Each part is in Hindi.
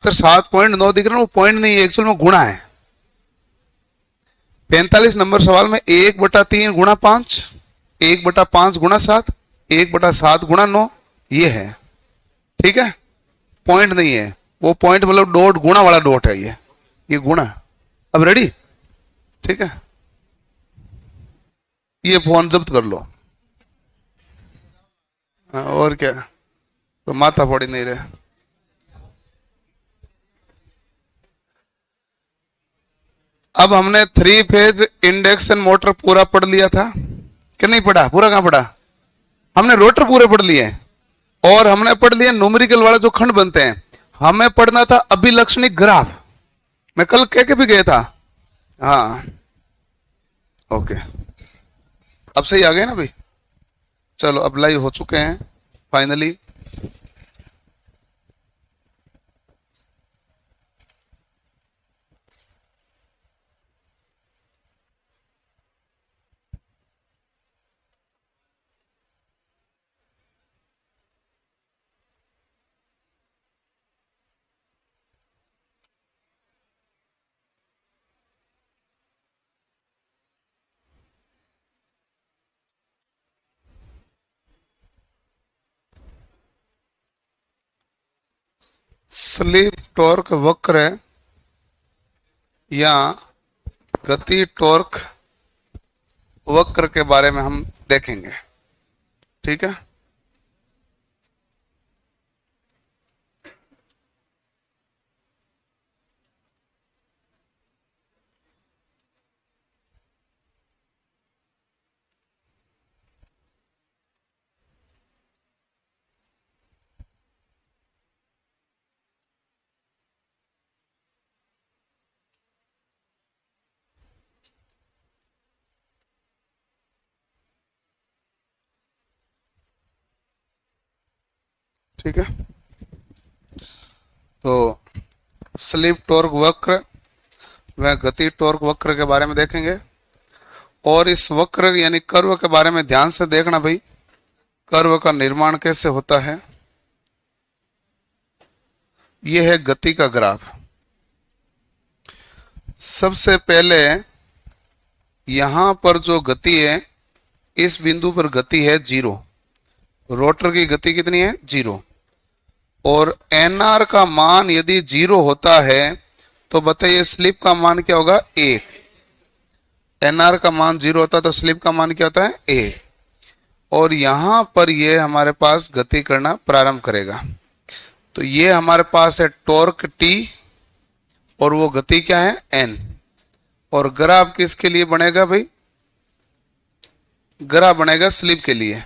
तो 7.9 दिख रहा है, वो पॉइंट नहीं है, एक्चुअल में गुणा है। 45 नंबर सवाल में 1/3 गुणा 5, 1/5 गुणा 7, 1/7 गुणा 9, ये है। ठीक है, पॉइंट नहीं है, वो पॉइंट मतलब डॉट, गुणा वाला डॉट है ये गुणा। अब रेडी? ठीक है, ये फोन जब्त कर लो। और क्या, तो माथा फोड़ी नहीं रहे। अब हमने 3 फेज इंडक्शन मोटर पूरा पढ़ लिया था कि नहीं पढ़ा? पूरा कहां पढ़ा? हमने रोटर पूरे पढ़ लिए, और हमने पढ़ लिया न्यूमेरिकल वाला जो खंड बनते हैं। हमें पढ़ना था अभिलक्षणिक ग्राफ, मैं कल कह के भी गया था। हाँ ओके, अब सही आ गए ना भाई? चलो अब लाइव हो चुके हैं फाइनली। स्लिप टॉर्क वक्र या गति टॉर्क वक्र के बारे में हम देखेंगे। ठीक है, ठीक है। तो स्लिप टॉर्क वक्र व गति टॉर्क वक्र के बारे में देखेंगे, और इस वक्र यानी कर्व के बारे में ध्यान से देखना भाई, कर्व का निर्माण कैसे होता है। यह है गति का ग्राफ। सबसे पहले यहां पर जो गति है, इस बिंदु पर गति है 0, रोटर की गति कितनी है? 0। और एनआर का मान यदि 0 होता है तो बताइए स्लिप का मान क्या होगा? 1। एनआर का मान 0 होता है तो स्लिप का मान क्या होता है? 1। और यहां पर ये हमारे पास गति करना प्रारंभ करेगा, तो ये हमारे पास है टॉर्क T, और वो गति क्या है? N। और ग्राफ किसके लिए बनेगा भाई? ग्राफ बनेगा स्लिप के लिए।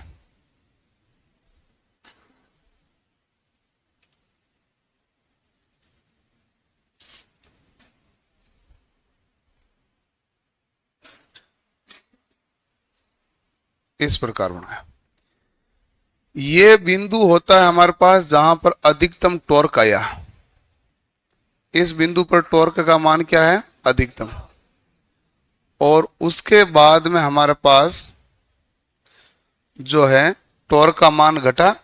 इस प्रकार बना, ये बिंदु होता है हमारे पास जहां पर अधिकतम टॉर्क आया। इस बिंदु पर टॉर्क का मान क्या है? अधिकतम। और उसके बाद में हमारे पास जो है टॉर्क का मान घटा,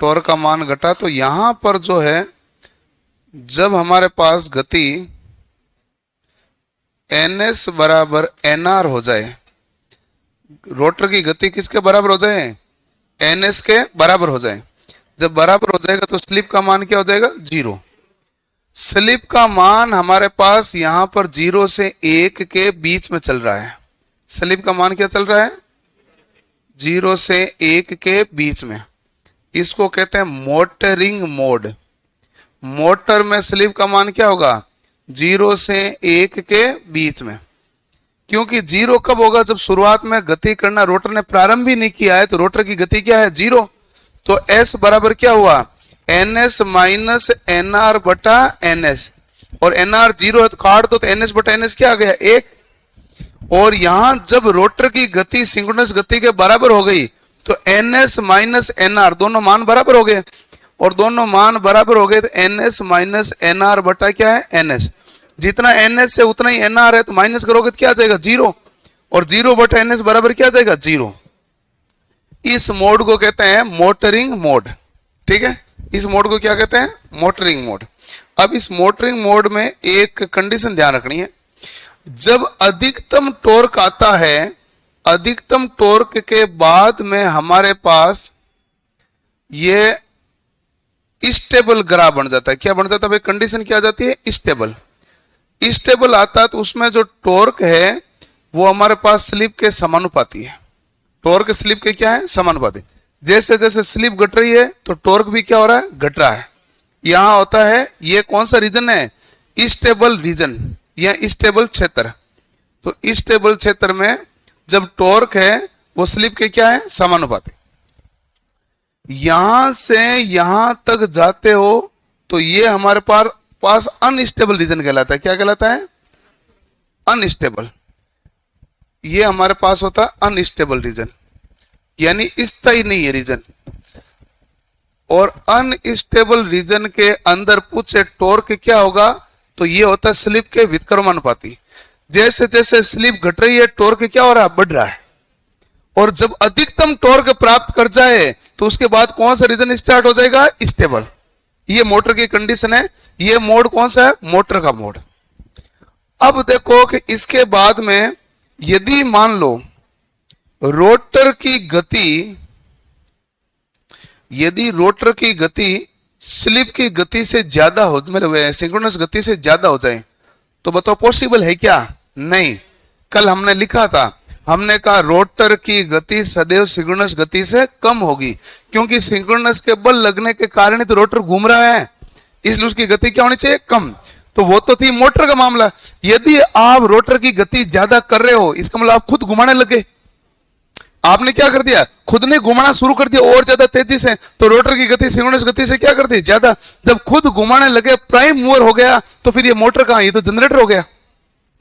टॉर्क का मान घटा, तो यहां पर जो है जब हमारे पास गति NS बराबर NR हो जाए, रोटर की गति किसके बराबर हो जाए? NS के बराबर हो जाए। जब बराबर हो जाएगा तो स्लिप का मान क्या हो जाएगा? 0। स्लिप का मान हमारे पास यहां पर 0 से 1 के बीच में चल रहा है। स्लिप का मान क्या चल रहा है? 0 से 1 के बीच में। इसको कहते हैं मोटरिंग मोड। मोटर में स्लिप का मान क्या होगा? 0 से 1 के बीच में। क्योंकि 0 कब होगा? जब शुरुआत में गति करना रोटर ने प्रारंभ ही नहीं किया है, तो रोटर की गति क्या है? 0। तो S बराबर क्या हुआ? NS माइनस NR बटा NS, और NR 0 है तो काट दो, तो NS बटा NS क्या आ गया? 1। और यहां जब रोटर की गति सिंक्रोनस गति के बराबर हो गई तो NS माइनस NR दोनों मान बराबर हो गए, और दोनों मान बराबर हो गए तो NS माइनस NR बटा क्या है? NS। जितना NS है उतना ही NR है, तो माइनस करोगे तो क्या आ जाएगा? 0। और 0 बटा NS बराबर क्या आ जाएगा? 0। इस मोड को कहते हैं मोटरिंग मोड। ठीक है, इस मोड को क्या कहते हैं? Motoring mode. अब इस मोटरिंग मोड में एक कंडीशन ध्यान रखनी है, जब अधिकतम टॉर्क आता है, अधिकतम टॉर्क के बाद में हमारे पास ये स्टेबल ग्राफ बन जाता है। क्या बन जाता है भाई? कंडीशन क्या आ जाती है? स्टेबल। स्टेबल आता है तो उसमें जो टॉर्क है वो हमारे पास स्लिप के समानुपाती है। टॉर्क स्लिप के क्या है? समानुपाती। जैसे जैसे स्लिप घट रही है तो टॉर्क भी क्या हो रहा है? घट रहा है। यहां होता है, ये कौन सा रीजन है? स्टेबल रीजन या स्टेबल क्षेत्र। तो स्टेबल क्षेत्र में जब टॉर्क है वो स्लिप के क्या है? समानुपाती। यहां से यहां तक जाते हो तो ये हमारे पास अनस्टेबल रीजन कहलाता है। क्या कहलाता है? अनस्टेबल। ये हमारे पास होता है अनस्टेबल रीजन, यानी स्थायी नहीं है रीजन। और अनस्टेबल रीजन के अंदर पूछे टॉर्क क्या होगा, तो ये होता है स्लिप के व्युत्क्रमानुपाती। जैसे जैसे स्लिप घट रही है टॉर्क क्या हो रहा है? बढ़ रहा है। और जब अधिकतम टॉर्क प्राप्त कर जाए तो उसके बाद कौन सा रीजन स्टार्ट हो जाएगा? स्टेबल। ये मोटर की कंडीशन है। ये मोड कौन सा है? मोटर का मोड। अब देखो कि इसके बाद में यदि मान लो रोटर की गति, यदि रोटर की गति स्लिप की गति से ज्यादा हो, मतलब सिंक्रोनस गति से ज्यादा हो जाए, तो बताओ पॉसिबल है क्या? नहीं। कल हमने लिखा था, हमने कहा रोटर की गति सदैव सिंक्रोनस गति से कम होगी, क्योंकि सिंक्रोनस के बल लगने के कारण ही तो रोटर घूम रहा है, इसलिए उसकी गति क्या होनी चाहिए? कम। तो वो तो थी मोटर का मामला। यदि आप रोटर की गति ज्यादा कर रहे हो, इसका मतलब आप खुद घुमाने लगे। आपने क्या कर दिया? खुद ने घुमाना शुरू कर दिया और ज्यादा तेजी से, तो रोटर की गति सिंक्रोनस गति से क्या कर दी? ज्यादा। जब खुद घुमाने लगे, प्राइम मूवर हो गया, तो फिर ये मोटर कहां? ये तो जनरेटर हो गया।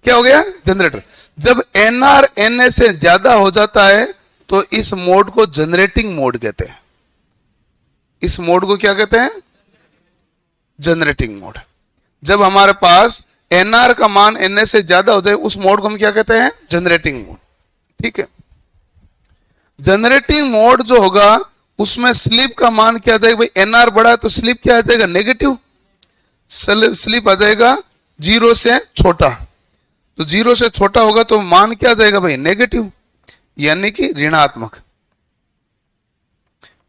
क्या हो गया? जनरेटर। जब एनआर एनए से ज्यादा हो जाता है तो इस मोड को जनरेटिंग मोड कहते हैं। इस मोड को क्या कहते हैं? Generating mode. जब हमारे पास एनआर का मान एनए से ज्यादा हो जाए, उस मोड को हम क्या कहते हैं? Generating mode. ठीक है। जनरेटिंग मोड जो होगा उसमें स्लिप का मान क्या आ जाएगा भाई? एनआर बढ़ा है तो स्लिप क्या आ जाएगा? नेगेटिव। स्लिप आ जाएगा 0 से छोटा। तो 0 से छोटा होगा तो मान क्या आ जाएगा भाई? नेगेटिव, यानी कि ऋणात्मक।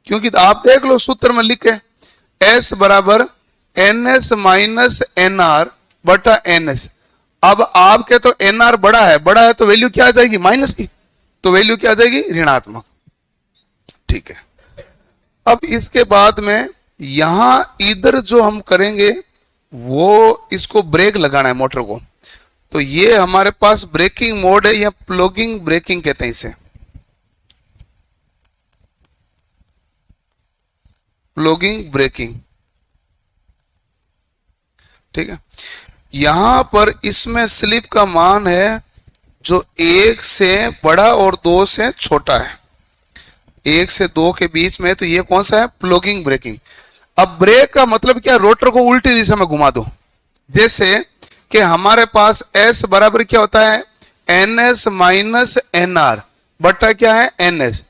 क्योंकि आप देख लो सूत्र में लिखे S बराबर NS माइनस NR बटा NS। अब आपके तो NR बड़ा है तो वैल्यू क्या आ जाएगी? माइनस की। तो वैल्यू क्या आ जाएगी? ऋणात्मक। ठीक है। अब इसके बाद में यहां इधर जो हम करेंगे वो इसको ब्रेक लगाना है मोटर को। तो ये हमारे पास ब्रेकिंग मोड है, या प्लगिंग ब्रेकिंग कहते हैं इसे। Plugging breaking. ठीक है। यहां पर इसमें स्लिप का मान है जो 1 से बड़ा और 2 से छोटा है। 1 से 2 के बीच में, तो ये कौन सा है? Plugging breaking. अब ब्रेक का मतलब क्या? रोटर को उल्टी दिशा में घुमा दो। जैसे कि हमारे पास S बराबर क्या होता है? NS माइनस NR बटा क्या है? NS।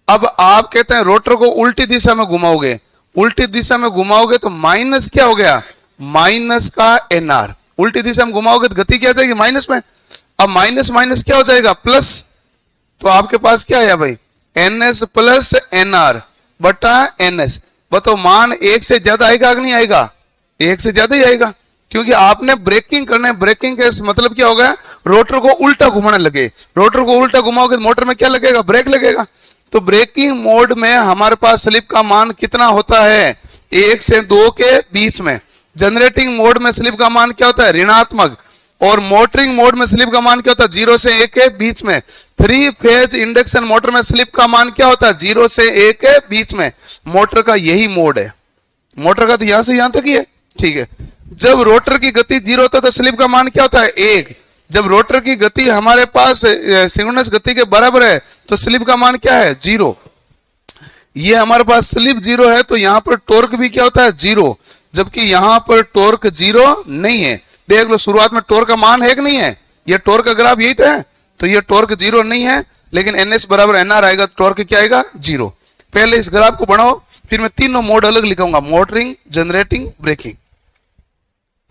अब आप कहते हैं रोटर को उल्टी दिशा में घुमाओगे, उल्टी दिशा में घुमाओगे तो माइनस क्या हो गया? माइनस का NR। उल्टी दिशा में घुमाओगे तो गति क्या आ जाएगी? माइनस में। अब माइनस माइनस क्या हो जाएगा? प्लस। तो आपके पास क्या है भाई? NS प्लस NR बटा NS। बताओ मान 1 से ज्यादा आएगा कि नहीं आएगा? 1 से ज्यादा ही आएगा, क्योंकि आपने ब्रेकिंग करना है। ब्रेकिंग का मतलब क्या होगा? रोटर को उल्टा घुमाने लगे। रोटर को उल्टा घुमाओगे तो मोटर में क्या लगेगा? ब्रेक लगेगा। तो ब्रेकिंग मोड में हमारे पास स्लिप का मान कितना होता है? 1 से 2 के बीच में। जनरेटिंग मोड में स्लिप का मान क्या होता है? ऋणात्मक। और मोटरिंग मोड में स्लिप का मान क्या होता है? 0 से 1 के बीच में। 3 फेज इंडक्शन मोटर में स्लिप का मान क्या होता है? 0 से 1 के बीच में। मोटर का यही मोड है। मोटर का तो यहां से यहां तक ही है। ठीक है। जब रोटर की गति 0 होता है तो स्लिप का मान क्या होता है? 1। जब रोटर की गति हमारे पास सिंक्रोनस गति के बराबर है तो स्लिप का मान क्या है? 0। ये हमारे पास स्लिप 0 है तो यहां पर टॉर्क भी क्या होता है? 0। जबकि यहां पर टॉर्क 0 नहीं है। देख लो शुरुआत में टॉर्क का मान है कि नहीं है? ये टॉर्क का ग्राफ यही था। तो ये टॉर्क 0 नहीं है, लेकिन NS बराबर NR आएगा तो टॉर्क क्या आएगा? 0। पहले इस ग्राफ को बनाओ, फिर मैं तीनों मोड अलग लिखूंगा, मोटरिंग, जनरेटिंग, ब्रेकिंग।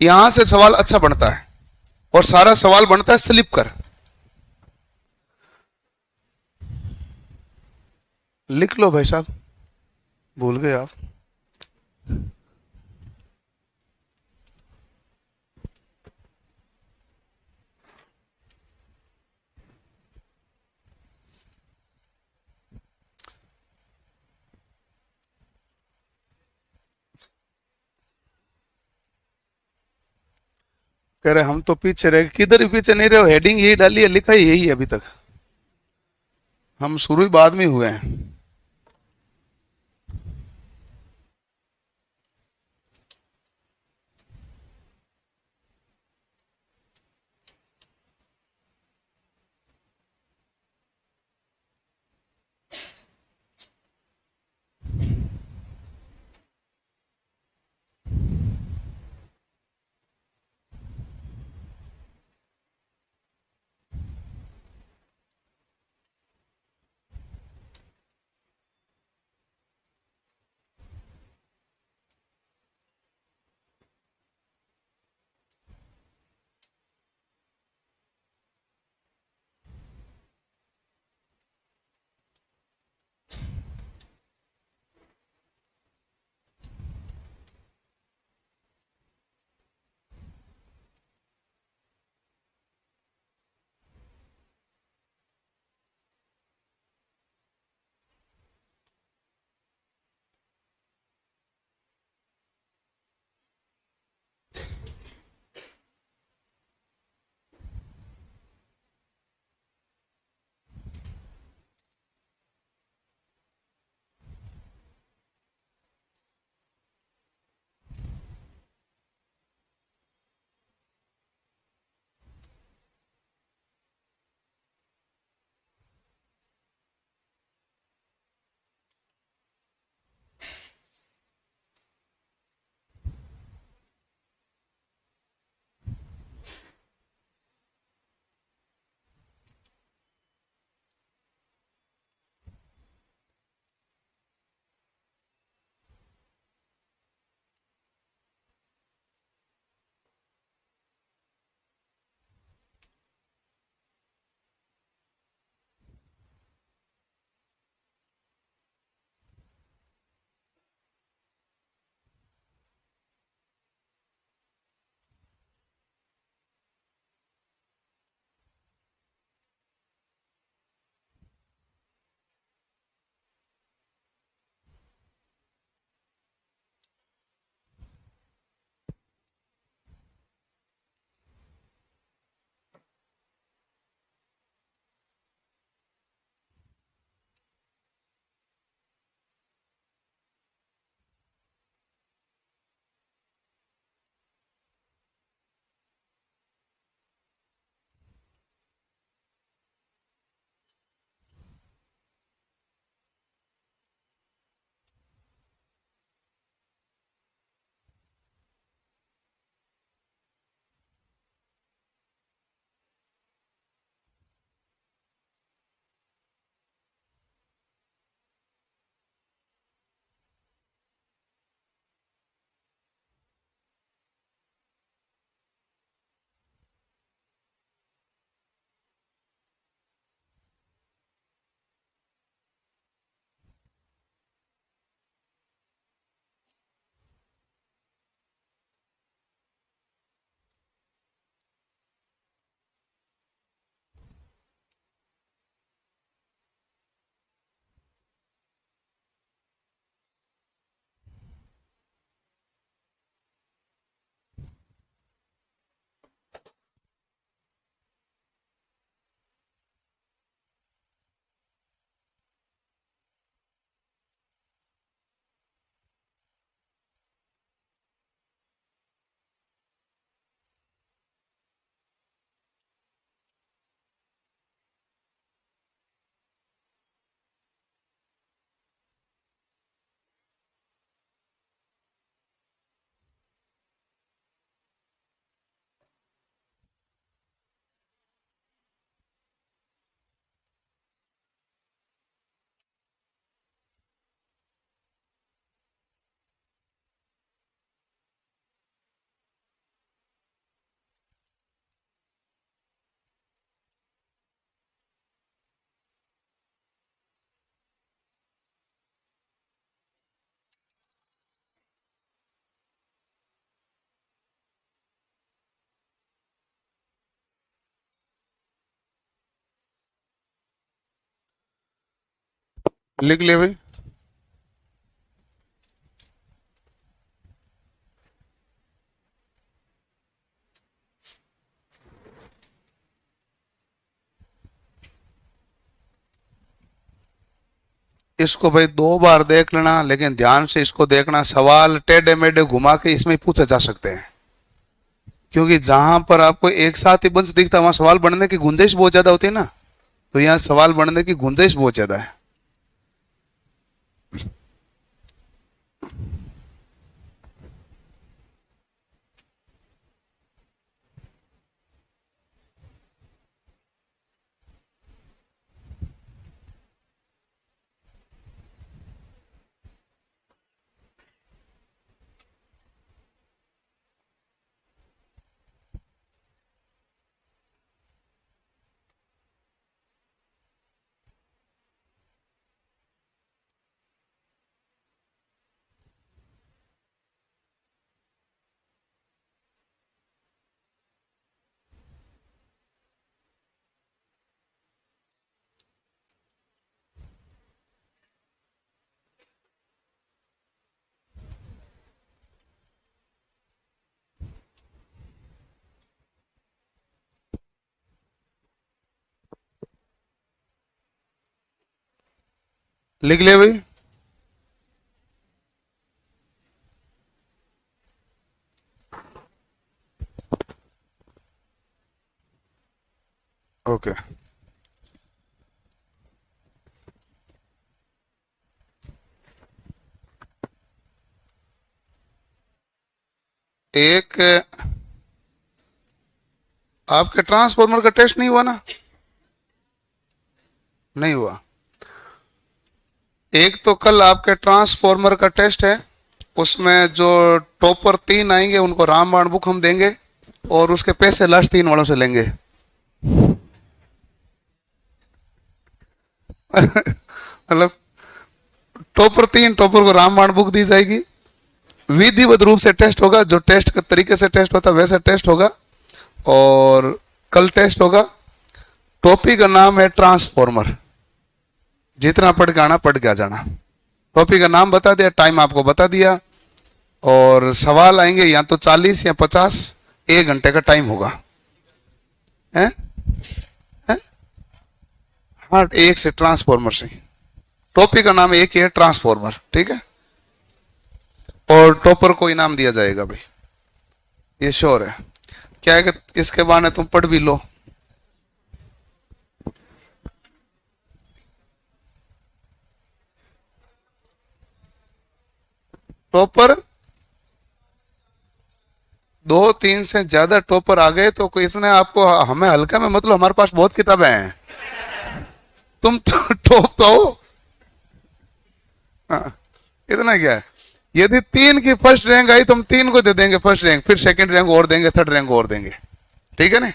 यहां से सवाल अच्छा बनता है और सारा सवाल बनता है स्लिप कर। लिख लो भाई साहब, भूल गए आप। कह रहे हम तो पीछे रह गए, किधर ही पीछे नहीं रहे हो, हेडिंग यही डाली है, लिखा ही यही है अभी तक, हम शुरू ही बाद में हुए हैं। लिख लिया भाई। इसको भाई 2 बार देख लेना, लेकिन ध्यान से इसको देखना, सवाल टेढ़े मेढ़े घुमा के इसमें पूछे जा सकते हैं, क्योंकि जहां पर आपको एक साथ ही बंश दिखता है वहां सवाल बनने की गुंजाइश बहुत ज्यादा होती है ना, तो यहाँ सवाल बनने की गुंजाइश बहुत ज्यादा है। लिख लिया भाई। ओके। एक आपके ट्रांसफॉर्मर का टेस्ट नहीं हुआ ना? नहीं हुआ। एक तो कल आपके ट्रांसफॉर्मर का टेस्ट है, उसमें जो टॉपर 3 आएंगे उनको रामबाण बुक हम देंगे और उसके पैसे लास्ट 3 वालों से लेंगे। मतलब टॉपर को रामबाण बुक दी जाएगी, विधिवत रूप से टेस्ट होगा, जो टेस्ट के तरीके से टेस्ट होता है वैसे टेस्ट होगा, और कल टेस्ट होगा। टॉपिक का नाम है ट्रांसफॉर्मर, जितना पढ़ के आना पढ़ के आ जाना। टॉपिक का नाम बता दिया, टाइम आपको बता दिया, और सवाल आएंगे या तो 40 या 50, 1 घंटे का टाइम होगा। है? है? हाँ, एक से ट्रांसफॉर्मर से। टॉपिक का नाम एक ही है, ट्रांसफॉर्मर, ठीक है। और टॉपर को इनाम दिया जाएगा भाई, ये श्योर है। क्या है कि इसके बहाने तुम पढ़ भी लो। टॉपर 2-3 से ज्यादा टॉपर आ गए तो कोई इसने आपको हमें हल्का में, मतलब हमारे पास बहुत किताबें हैं, तुम तो टॉप तो हो। हाँ, इतना क्या है। यदि 3 की फर्स्ट रैंक आई तो हम 3 को दे देंगे फर्स्ट रैंक, फिर सेकंड रैंक और देंगे, थर्ड रैंक और देंगे, ठीक है ना।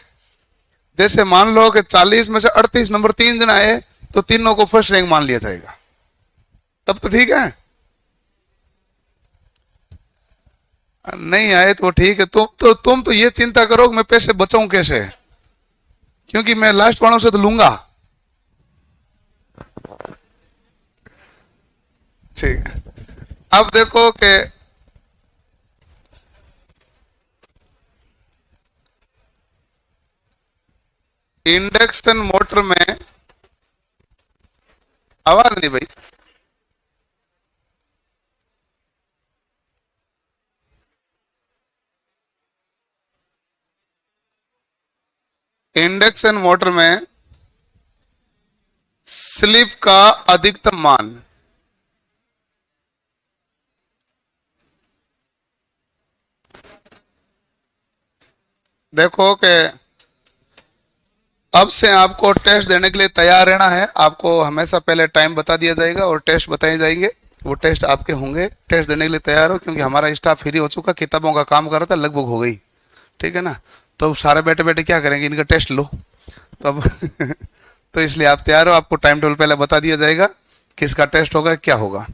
जैसे मान लो कि 40 में से 38 नंबर 3 जन आए तो तीनों को फर्स्ट रैंक मान लिया जाएगा, तब तो ठीक है। नहीं आए तो ठीक है। तुम तो ये चिंता करो कि मैं पैसे बचाऊं कैसे, क्योंकि मैं लास्ट वालों से तो लूंगा। ठीक है। अब देखो कि इंडक्शन मोटर में आवाज नहीं भाई। इंडक्शन मोटर में स्लिप का अधिकतम मान, देखो कि अब से आपको टेस्ट देने के लिए तैयार रहना है। आपको हमेशा पहले टाइम बता दिया जाएगा और टेस्ट बताए जाएंगे, वो टेस्ट आपके होंगे। टेस्ट देने के लिए तैयार हो, क्योंकि हमारा स्टाफ फ्री हो चुका, किताबों का काम कर रहा था, लगभग हो गई, ठीक है ना। तो सारे बैठे बैठे क्या करेंगे, इनका टेस्ट लो। तो अब तो इसलिए आप तैयार हो, आपको टाइम टेबल पहले बता दिया जाएगा किसका टेस्ट होगा, क्या होगा।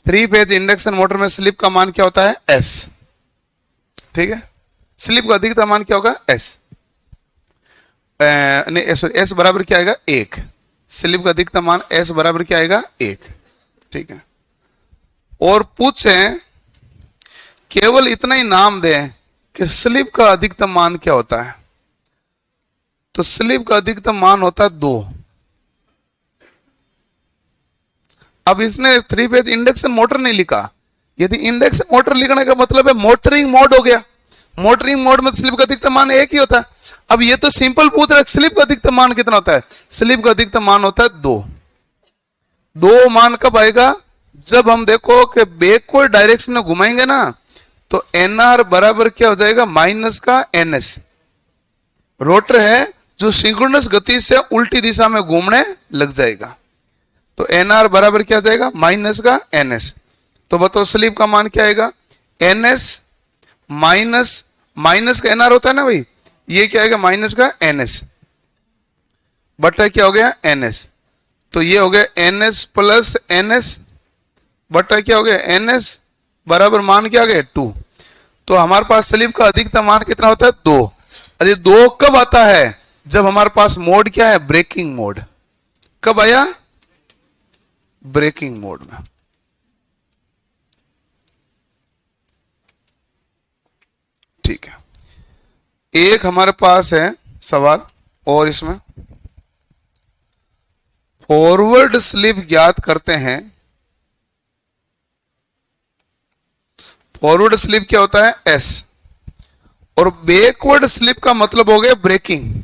3 फेज इंडक्शन मोटर में स्लिप का मान क्या होता है, एस, ठीक है। स्लिप का अधिकतम मान क्या होगा, एस। नहीं सॉरी, एस बराबर क्या आएगा, 1। स्लिप का अधिकतम मान एस बराबर क्या आएगा 1। ठीक है, और पूछें केवल इतना ही नाम दें कि स्लिप का अधिकतम मान क्या होता है, तो स्लिप का अधिकतम मान होता है 2। अब इसने 3 फेज इंडक्शन मोटर नहीं लिखा। यदि इंडक्शन मोटर लिखने का मतलब है मोटरिंग मोड हो गया, मोटरिंग मोड में स्लिप का अधिकतम मान 1 ही होता है। अब ये तो सिंपल पूछ रहा है स्लिप का अधिकतम मान कितना होता है, स्लिप का अधिकतम मान होता है 2। 2 मान कब आएगा, जब हम देखो कि बैकवर्ड डायरेक्शन में घुमाएंगे ना, तो एनआर बराबर क्या हो जाएगा माइनस का एनएस। रोटर है जो सिंक्रोनस गति से उल्टी दिशा में घूमने लग जाएगा, तो एनआर बराबर क्या हो जाएगा माइनस का एनएस। तो बताओ स्लिप का मान क्या आएगा, एनएस माइनस माइनस का एनआर होता है ना भाई, ये क्या आएगा माइनस का एनएस बटा क्या हो गया एनएस। तो ये हो गया एनएस प्लस एनएस बटा क्या हो गया एनएस बराबर मान क्या आ गया 2। तो हमारे पास स्लिप का अधिकतम मान कितना होता है 2। अरे 2 कब आता है, जब हमारे पास मोड क्या है ब्रेकिंग मोड। कब आया, ब्रेकिंग मोड में। ठीक है, एक हमारे पास है सवाल और, इसमें फॉरवर्ड स्लिप ज्ञात करते हैं। फॉरवर्ड स्लिप क्या होता है एस, और बैकवर्ड स्लिप का मतलब हो गया ब्रेकिंग,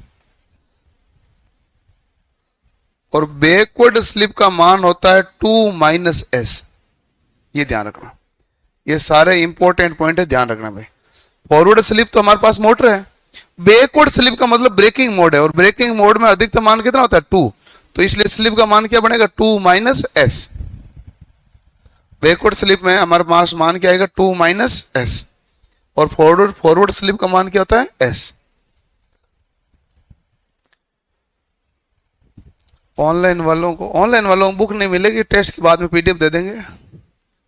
और बैकवर्ड स्लिप का मान होता है 2 माइनस एस। ये ध्यान रखना, ये सारे इंपॉर्टेंट पॉइंट है, ध्यान रखना भाई। फॉरवर्ड स्लिप तो हमारे पास मोटर है, बैकवर्ड स्लिप का मतलब ब्रेकिंग मोड है, और ब्रेकिंग मोड में अधिकतम मान कितना होता है 2, तो इसलिए स्लिप का मान क्या बनेगा 2 माइनस एस। बैकवर्ड स्लिप में हमारे पास मान क्या आएगा 2 माइनस एस, और फॉरवर्ड स्लिप का मान क्या होता है एस। ऑनलाइन वालों को बुक नहीं मिलेगी, टेस्ट के बाद में पीडीएफ दे देंगे।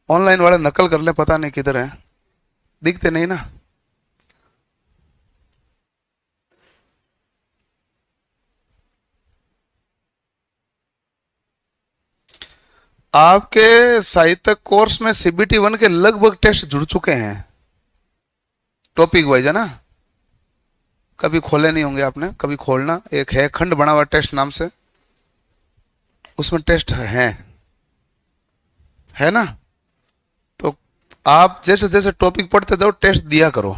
ऑनलाइन वाले नकल कर ले, पता नहीं किधर है, दिखते नहीं ना। आपके साहित्य कोर्स में सीबीटी 1 के लगभग टेस्ट जुड़ चुके हैं, टॉपिक वाइज है ना, कभी खोले नहीं होंगे आपने, कभी खोलना। एक है खंड बना हुआ टेस्ट नाम से, उसमें टेस्ट है ना। तो आप जैसे जैसे टॉपिक पढ़ते जाओ टेस्ट दिया करो,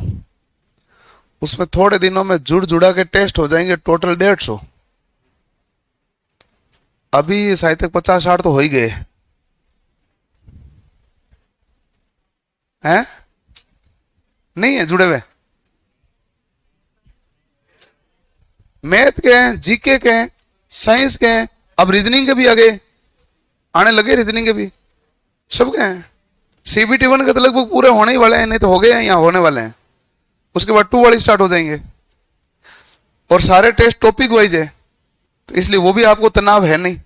उसमें थोड़े दिनों में जुड़ जुड़ा के टेस्ट हो जाएंगे टोटल 150। अभी साहित्य 50-60 तो हो ही गए हैं, नहीं है जुड़े हुए। मैथ के हैं, जीके के हैं, साइंस के हैं, अब रीजनिंग के भी आगे आने लगे, रीजनिंग के भी सबके हैं। सीबीटी 1 के तो लगभग पूरे होने ही वाले हैं, नहीं तो हो गए हैं, यहाँ होने वाले हैं। उसके बाद 2 वाले स्टार्ट हो जाएंगे, और सारे टेस्ट टॉपिक वाइज है, तो इसलिए वो भी आपको तनाव है नहीं।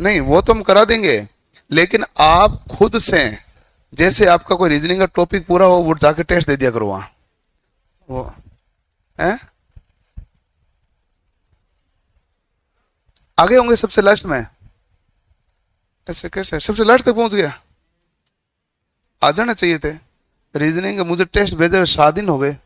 नहीं वो तो हम करा देंगे, लेकिन आप खुद से जैसे आपका कोई रीजनिंग का टॉपिक पूरा हो, वो जाके टेस्ट दे दिया करो वहां। वो है आगे होंगे सबसे लास्ट में, ऐसे कैसे सबसे लास्ट तक पहुंच गया, आ जाना चाहिए थे। रीजनिंग मुझे टेस्ट भेजे हुए 7 दिन हो गए।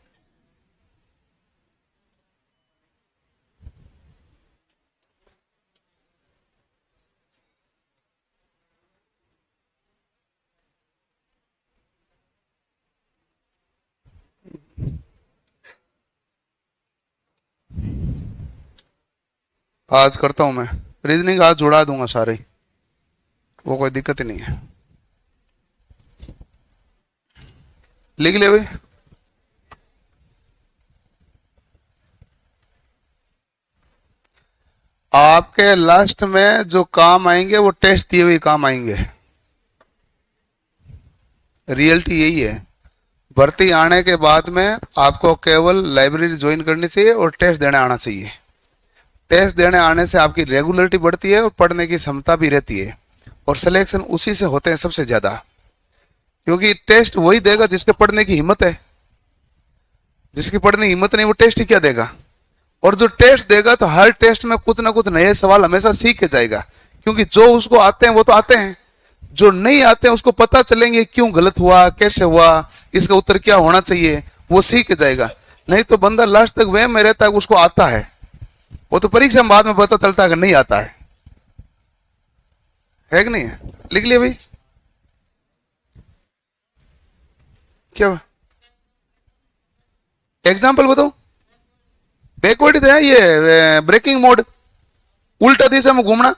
आज करता हूं मैं रीजनिंग, आज जुड़ा दूंगा सारे, वो कोई दिक्कत ही नहीं है। लिख ले भाई। आपके लास्ट में जो काम आएंगे वो टेस्ट दिए हुए काम आएंगे। रियलिटी यही है, भर्ती आने के बाद में आपको केवल लाइब्रेरी ज्वाइन करनी चाहिए और टेस्ट देने आना चाहिए। टेस्ट देने आने से आपकी रेगुलरिटी बढ़ती है और पढ़ने की क्षमता भी रहती है, और सिलेक्शन उसी से होते हैं सबसे ज्यादा, क्योंकि टेस्ट वही देगा जिसके पढ़ने की हिम्मत है। जिसकी पढ़ने की हिम्मत नहीं वो टेस्ट ही क्या देगा। और जो टेस्ट देगा तो हर टेस्ट में कुछ ना कुछ नए सवाल हमेशा सीख के जाएगा, क्योंकि जो उसको आते हैं वो तो आते हैं, जो नहीं आते हैं उसको पता चलेंगे क्यों गलत हुआ, कैसे हुआ, इसका उत्तर क्या होना चाहिए, वो सीख के जाएगा। नहीं तो बंदा लास्ट तक वह में रहता है उसको आता है, वो तो परीक्षा में बाद में पता चलता है कि नहीं आता है कि नहीं है। लिख लिया भाई, क्या एग्जाम्पल बताओ। बैकवर्ड है ये, ब्रेकिंग मोड, उल्टा दिशा में घूमना,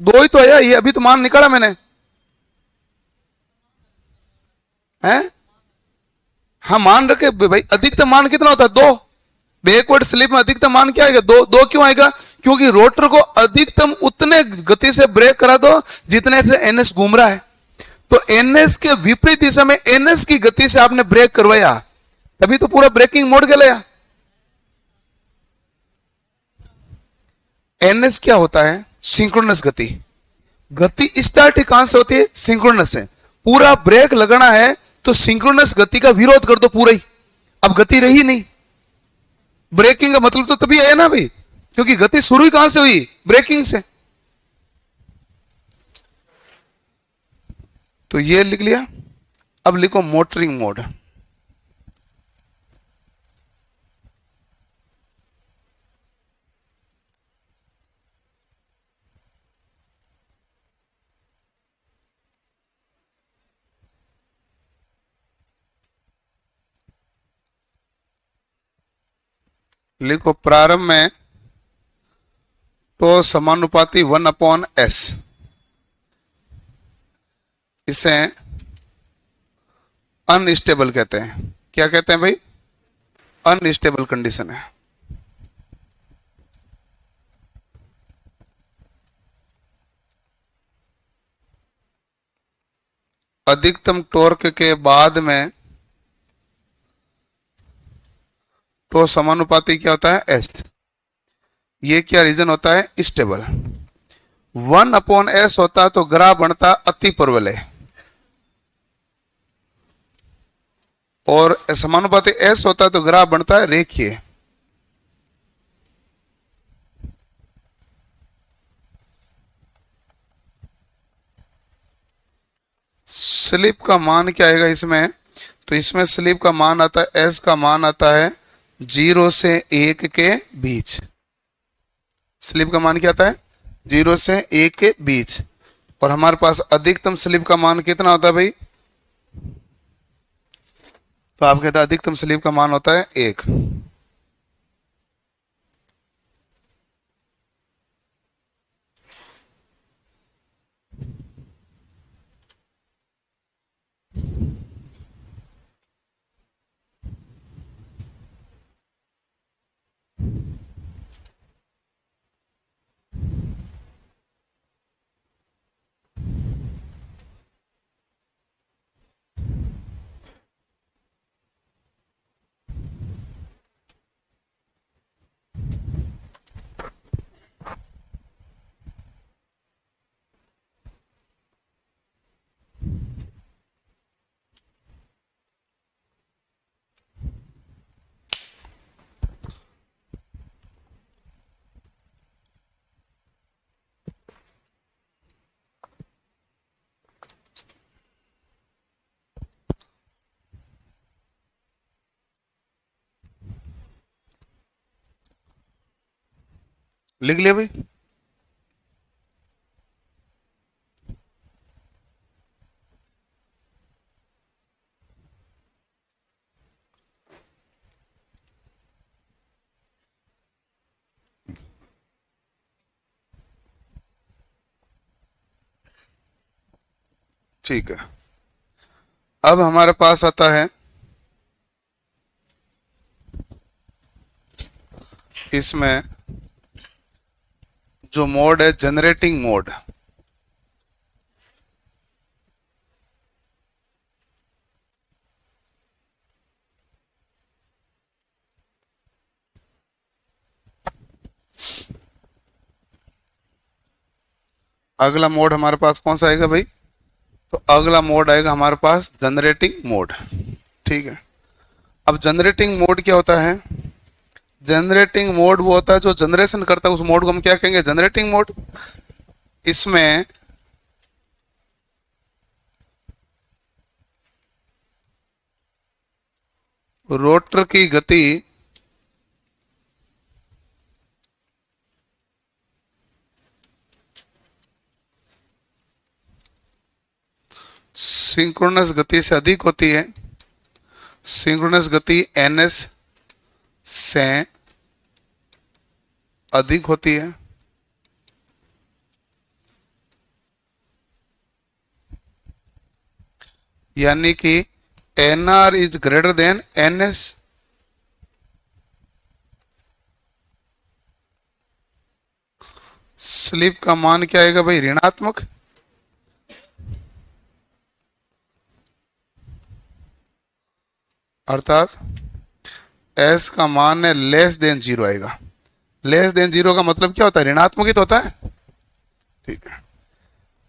दो ही तो है ये, अभी तो मान निकाला मैंने, हैं? हाँ मान रखे भाई, अधिकतम मान कितना होता है, दो। बैकवर्ड स्लिप में अधिकतम मान क्या आएगा, दो। दो क्यों आएगा, क्योंकि रोटर को अधिकतम उतने गति से ब्रेक करा दो जितने से एनएस घूम रहा है। तो एनएस के विपरीत दिशा में एनएस की गति से आपने ब्रेक करवाया, तभी तो पूरा ब्रेकिंग मोड गया। एनएस क्या होता है, सिंक्रोनस गति। गति स्टार्ट कहां से होती है, सिंक्रोनस से। पूरा ब्रेक लगाना है तो सिंक्रोनस गति का विरोध कर दो पूरा ही, अब गति रही नहीं। ब्रेकिंग का मतलब तो तभी है ना भाई, क्योंकि गति शुरू ही कहां से हुई, ब्रेकिंग से। तो ये लिख लिया। अब लिखो मोटरिंग मोड। लिखो प्रारंभ में तो समानुपाती 1/s, इसे अनस्टेबल कहते हैं। क्या कहते हैं भाई, अनस्टेबल कंडीशन है। अधिकतम टॉर्क के बाद में तो समानुपाती क्या होता है, एस। ये क्या रीजन होता है, स्टेबल। 1/s होता तो ग्राफ बनता अति परवलय, और समानुपाती एस होता तो ग्राफ बनता है रेखीय। स्लिप का मान क्या आएगा इसमें, तो इसमें स्लिप का मान आता है, एस का मान आता है 0 से 1 के बीच। स्लिप का मान क्या आता है, 0 से 1 के बीच। और हमारे पास अधिकतम स्लिप का मान कितना होता है भाई, तो आप कहते हैं अधिकतम स्लिप का मान होता है 1। लिख लिया भाई। ठीक है, अब हमारे पास आता है इसमें जो मोड है जनरेटिंग मोड। अगला मोड हमारे पास कौन सा आएगा भाई, तो अगला मोड आएगा हमारे पास जनरेटिंग मोड। ठीक है, अब जनरेटिंग मोड क्या होता है? जनरेटिंग मोड वो होता है जो जनरेशन करता है, उस मोड को हम क्या कहेंगे? Generating mode. इसमें रोटर की गति सिंक्रोनस गति से अधिक होती है। सिंक्रोनस गति ns से अधिक होती है। यानी कि nr is greater than ns। Slip का मान क्या आएगा भाई? ऋणात्मक। अर्थात s का मान है लेस देन जीरो आएगा। लेस देन जीरो का मतलब क्या होता है? ऋणात्मक ही तो होता है। ठीक है।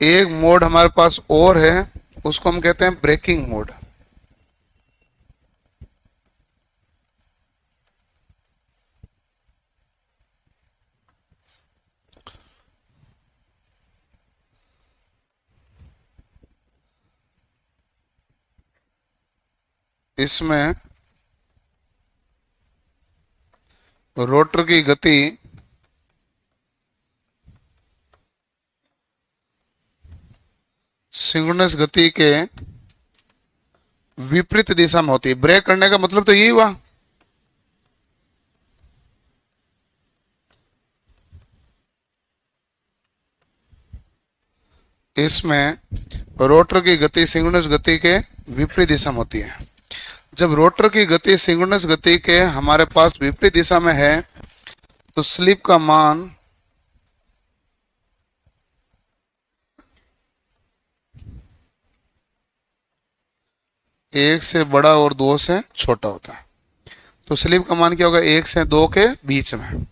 एक मोड हमारे पास और है, उसको हम कहते हैं ब्रेकिंग मोड। इसमें रोटर की गति सिंक्रोनस गति के विपरीत दिशा में होती है। ब्रेक करने का मतलब तो यही हुआ। इसमें रोटर की गति सिंक्रोनस गति के विपरीत दिशा में होती है। जब रोटर की गति सिंक्रोनस गति के हमारे पास विपरीत दिशा में है तो स्लिप का मान एक से बड़ा और दो से छोटा होता है। तो स्लिप का मान क्या होगा? एक से दो के बीच में।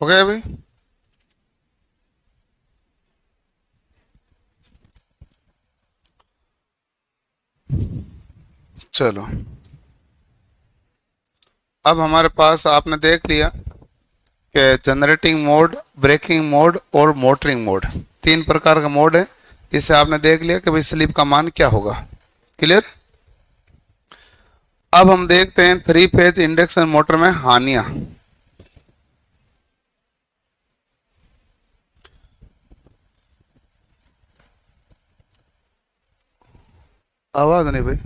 हो गया अभी? चलो, अब हमारे पास आपने देख लिया कि जनरेटिंग मोड, ब्रेकिंग मोड और मोटरिंग मोड, तीन प्रकार का मोड है। इससे आपने देख लिया कि भाई स्लिप का मान क्या होगा। क्लियर? अब हम देखते हैं थ्री फेज इंडक्शन मोटर में हानियां। आवाज नहीं भाई।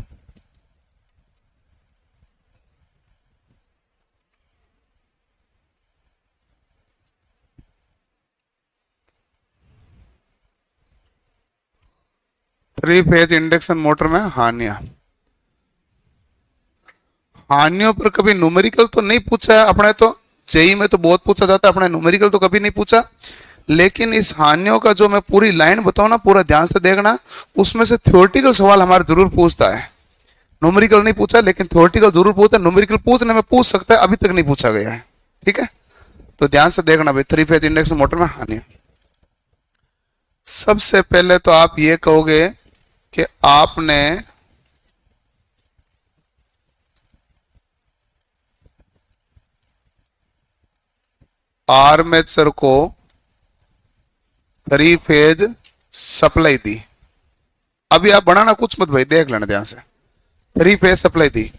3 फेज इंडक्शन मोटर में हानियां। हानियों पर कभी न्यूमेरिकल तो नहीं पूछा है अपने, तो जेई में तो बहुत पूछा जाता है, अपने न्यूमेरिकल तो कभी नहीं पूछा। लेकिन इस हानियों का जो मैं पूरी लाइन बताऊं ना, पूरा ध्यान से देखना, उसमें से थ्योरेटिकल सवाल हमारे जरूर पूछता है। न्यूमेरिकल नहीं पूछा लेकिन थ्योरेटिकल जरूर पूछता है। न्यूमेरिकल पूछने में पूछ सकता है, अभी तक नहीं पूछा गया है। ठीक है, तो ध्यान से देखना भाई, 3 फेज इंडक्शन मोटर में हानि। सबसे पहले तो आप ये कहोगे कि आपने आर्मेचर को 3 फेज सप्लाई दी। अभी आप बनाना कुछ मत भाई, देख लेना ध्यान से। 3 फेज सप्लाई दी,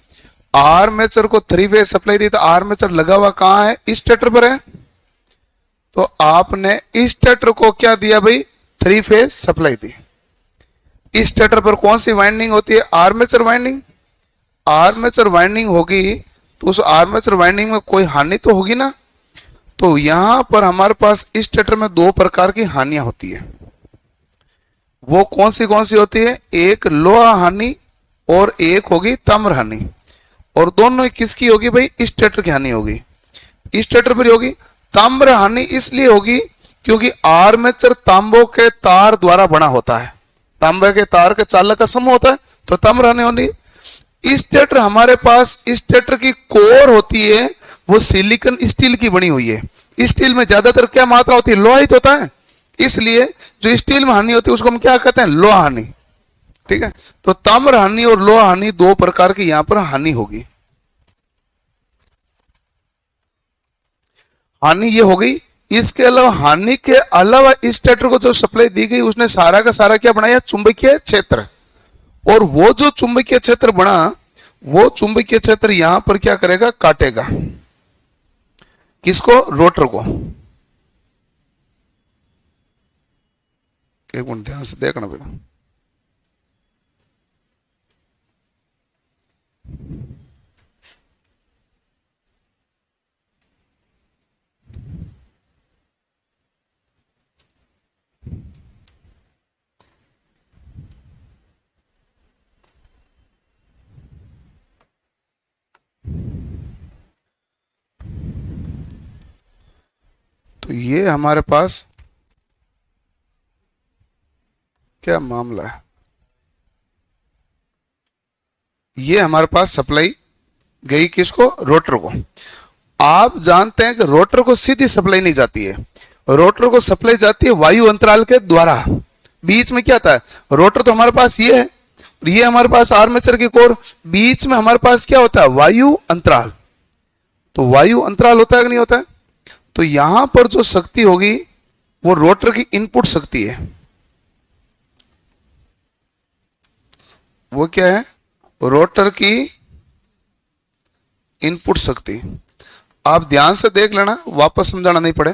आर्मेचर को 3 फेज सप्लाई दी, तो आर्मेचर लगा हुआ कहां है? स्टेटर पर है। तो आपने स्टेटर को क्या दिया भाई? 3 फेज सप्लाई दी। स्टेटर पर कौन सी वाइंडिंग होती है? Armature winding. आर्मेचर वाइंडिंग होगी तो उस आर्मेचर वाइंडिंग में कोई हानि तो होगी ना। तो यहां पर हमारे पास स्टेटर में 2 प्रकार की हानियां होती है। वो कौन सी होती है? एक लोहा हानि और एक होगी ताम्र हानि। और दोनों किसकी होगी भाई? स्टेटर की हानि होगी, स्टेटर पर होगी। ताम्र हानि इसलिए होगी क्योंकि आर्मेचर तांबों के तार द्वारा बना होता है, तांबे के तार के चालक का समूह होता है, तो ताम्र हानि होगी। स्टेटर हमारे पास, स्टेटर की कोर होती है वो सिलिकॉन स्टील की बनी हुई है। स्टील में ज्यादातर क्या मात्रा होती है? लोहा ही तो होता है। इसलिए जो स्टील में हानि होती है उसको हम क्या कहते हैं? लोहा हानि। ठीक है, तो ताम्र हानि और लोहा हानि 2 प्रकार की यहां पर हानि होगी। हानि ये हो गई। इसके अलावा हानि के अलावा स्टेटर को जो सप्लाई दी गई उसने सारा का सारा क्या बनाया? चुंबकीय क्षेत्र। और वो जो चुंबकीय क्षेत्र बना, वो चुंबकीय क्षेत्र यहां पर क्या करेगा? काटेगा। किसको? रोटर को। एक मिनट ध्यान से देखना भैया। तो ये हमारे पास क्या मामला है? ये हमारे पास सप्लाई गई किसको? रोटर को। आप जानते हैं कि रोटर को सीधी सप्लाई नहीं जाती है, रोटर को सप्लाई जाती है वायु अंतराल के द्वारा। बीच में क्या आता है? रोटर तो हमारे पास ये है, ये हमारे पास आर्मेचर की कोर, बीच में हमारे पास क्या होता है? वायु अंतराल। तो वायु अंतराल होता है कि नहीं होता है? तो यहां पर जो शक्ति होगी वो रोटर की इनपुट शक्ति है। वो क्या है? रोटर की इनपुट शक्ति। आप ध्यान से देख लेना, वापस समझाना नहीं पड़े।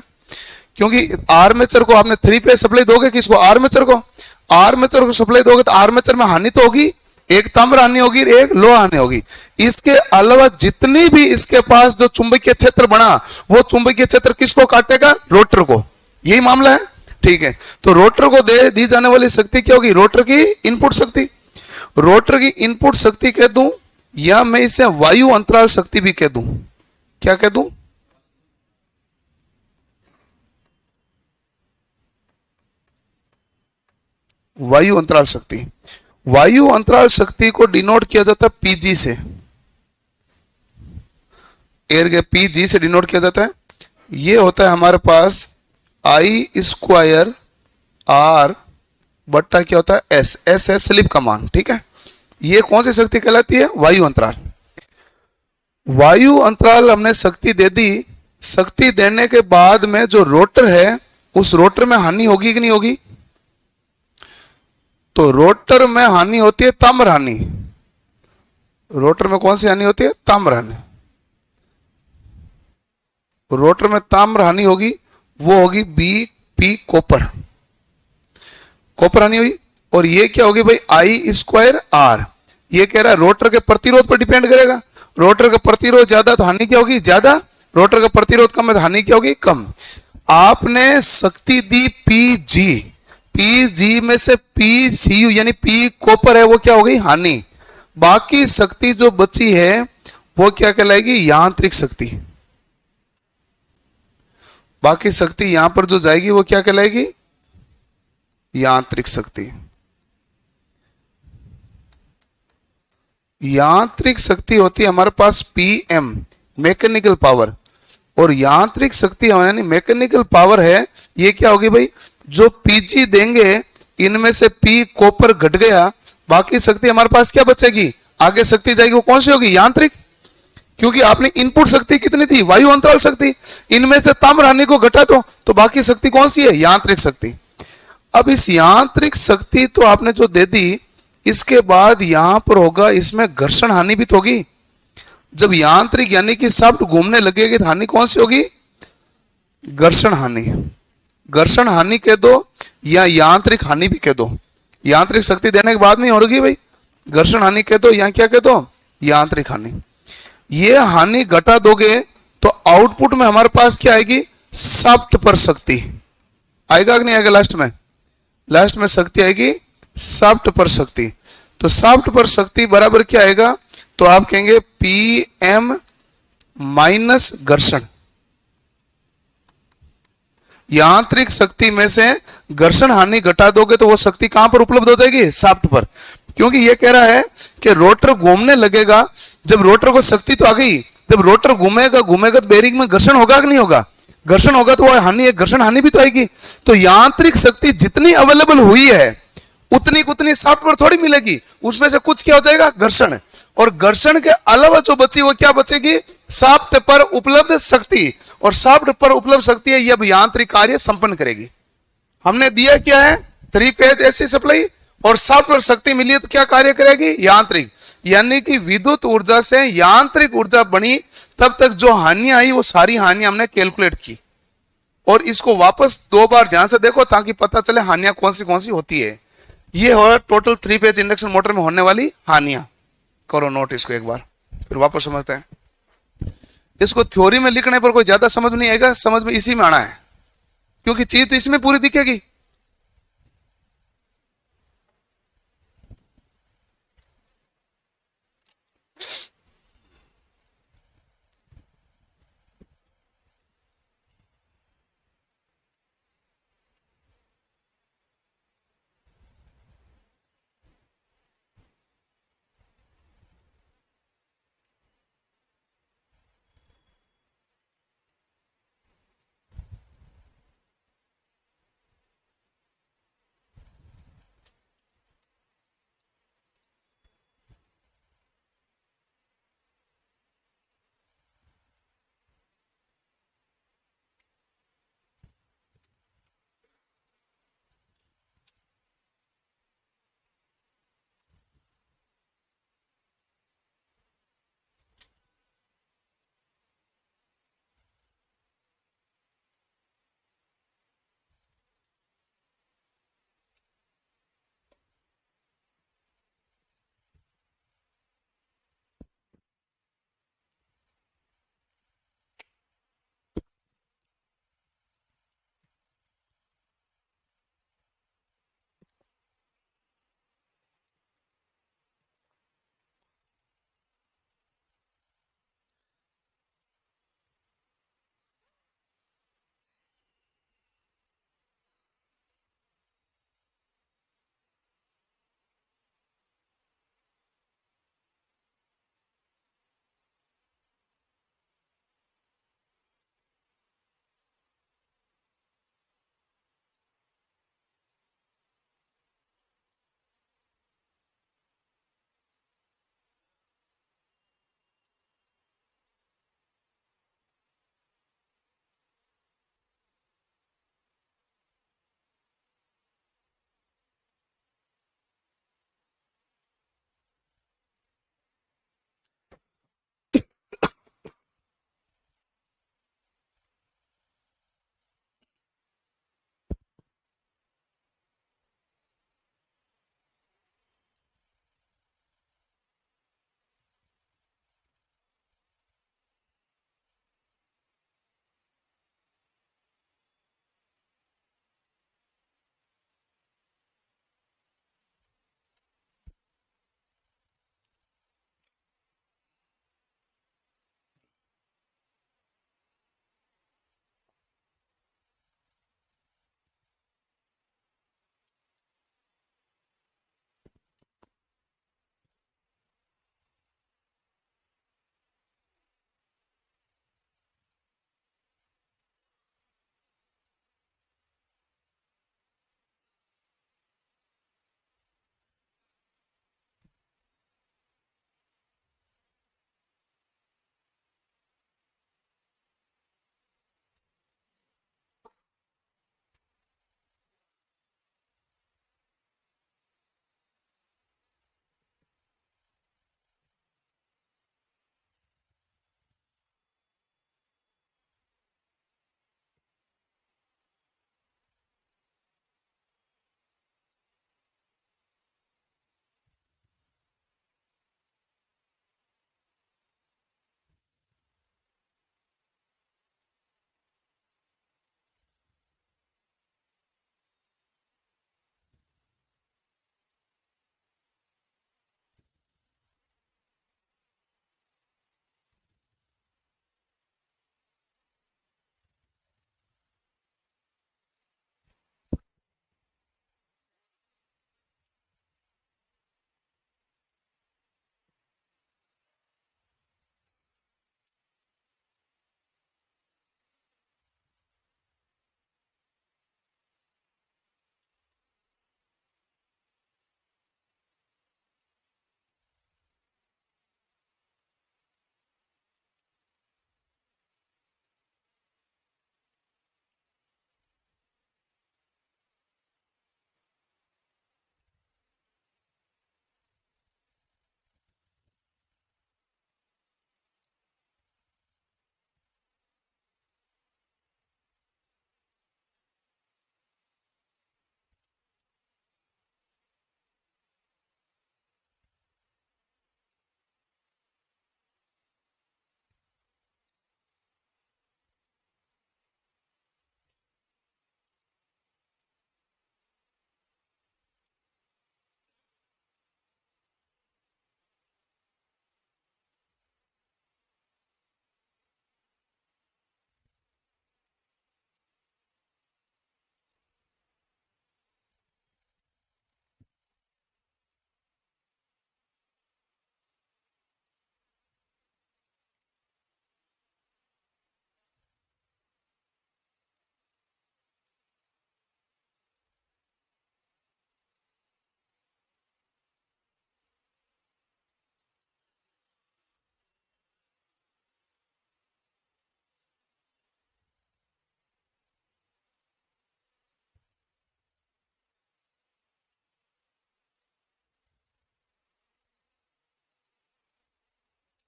क्योंकि आर्मेचर को आपने 3 फेज सप्लाई दोगे, किसको? आर्मेचर को। आर्मेचर को सप्लाई दोगे तो आर्मेचर में हानि तो होगी, एक ताम्र हानि होगी, एक लोहा हानि होगी। इसके अलावा जितनी भी इसके पास जो चुंबकीय क्षेत्र बना, वो चुंबकीय क्षेत्र किसको काटेगा? रोटर को। यही मामला है। ठीक है, तो रोटर को दी जाने वाली शक्ति क्या होगी? रोटर की इनपुट शक्ति। रोटर की इनपुट शक्ति कह दूं, या मैं इसे वायु अंतराल शक्ति भी कह दूं। क्या कह दूं? वायु अंतराल शक्ति। वायु अंतराल शक्ति को डिनोट किया जाता है पीजी से, एयर गैप पीजी से डिनोट किया जाता है। ये होता है हमारे पास आई स्क्वायर आर बट्टा क्या होता है? एस। एस है स्लिप का मान। ठीक है, ये कौन सी शक्ति कहलाती है? वायु अंतराल। वायु अंतराल हमने शक्ति दे दी। शक्ति देने के बाद में जो रोटर है, उस रोटर में हानि होगी कि नहीं होगी? तो रोटर में हानि होती है ताम्र हानि। रोटर में कौन सी हानि होती है? ताम्र हानि। रोटर में ताम्र हानि होगी, वो होगी बी पी कॉपर। कॉपर हानि हुई। और ये क्या होगी भाई? आई स्क्वायर आर। ये कह रहा है रोटर के प्रतिरोध पर डिपेंड करेगा। रोटर का प्रतिरोध ज्यादा तो हानि क्या होगी? ज्यादा। रोटर का प्रतिरोध कम है तो हानि क्या होगी? कम। आपने शक्ति दी पी जी। पी जी में से पी सी यू यानी पी कॉपर है वो क्या हो गई हानि। बाकी शक्ति जो बची है वो क्या कहलाएगी यांत्रिक शक्ति। बाकी शक्ति यहां पर जो जाएगी वो क्या कहलाएगी यांत्रिक शक्ति। यांत्रिक शक्ति होती है हमारे पास पीएम मैकेनिकल पावर, और यांत्रिक शक्ति यानी मैकेनिकल पावर है ये क्या होगी भाई जो पीजी देंगे इनमें से पी कॉपर घट गया, बाकी शक्ति हमारे पास क्या बचेगी आगे शक्ति जाएगी वो कौन सी होगी यांत्रिक। क्योंकि आपने इनपुट शक्ति कितनी थी वायु अंतराल शक्ति, इनमें से ताम्र हानि को घटा दो तो बाकी शक्ति कौन सी है यांत्रिक शक्ति। अब इस यांत्रिक शक्ति तो आपने जो दे दी, इसके बाद यहां पर होगा इसमें घर्षण हानि भी तो होगी। जब यांत्रिक यानी कि शाफ्ट घूमने लगेगी तो हानि कौन सी होगी घर्षण हानि। घर्षण हानि कह दो या यांत्रिक हानि भी कह दो, यांत्रिक शक्ति देने के बाद में होगी भाई घर्षण हानि कह दो या क्या कह दो यांत्रिक हानि। ये हानि घटा दोगे तो आउटपुट में हमारे पास क्या आएगी शाफ्ट पर शक्ति आएगा कि नहीं आएगा। लास्ट में शक्ति आएगी शाफ्ट पर शक्ति। तो शाफ्ट पर शक्ति बराबर क्या आएगा तो आप कहेंगे पी एम माइनस घर्षण। यांत्रिक शक्ति में से घर्षण हानि घटा दोगे तो वो शक्ति कहां पर उपलब्ध हो जाएगी शाफ्ट पर। क्योंकि ये कह रहा है कि रोटर घूमने लगेगा, जब रोटर को शक्ति तो आ गई, जब रोटर घूमेगा तो बेरिंग में घर्षण होगा कि नहीं होगा, घर्षण होगा तो वो हानि घर्षण हानि भी तो आएगी। तो यांत्रिक शक्ति जितनी अवेलेबल हुई है उतनी शाफ्ट पर थोड़ी मिलेगी, उसमें से कुछ क्या हो जाएगा घर्षण, और घर्षण के अलावा जो बची वो क्या बचेगी शाफ्ट पर उपलब्ध शक्ति, और शाफ्ट पर उपलब्ध शक्ति है ये यांत्रिक कार्य संपन्न करेगी। हमने दिया क्या है 3 फेज एसी सप्लाई, और शाफ्ट पर शक्ति मिली है तो क्या कार्य करेगी यांत्रिक, यानी कि विद्युत ऊर्जा से यांत्रिक ऊर्जा बनी। तब तक जो हानियां आई वो सारी हानियां हमने कैलकुलेट की, और इसको वापस 2 बार ध्यान से देखो ताकि पता चले हानियां कौन सी होती है। ये हो टोटल 3 फेज इंडक्शन मोटर में होने वाली हानियां। करो नोट इसको एक बार फिर वापस समझते हैं। इसको थ्योरी में लिखने पर कोई ज्यादा समझ नहीं आएगा, समझ में इसी में आना है क्योंकि चीज तो इसमें पूरी दिखेगी।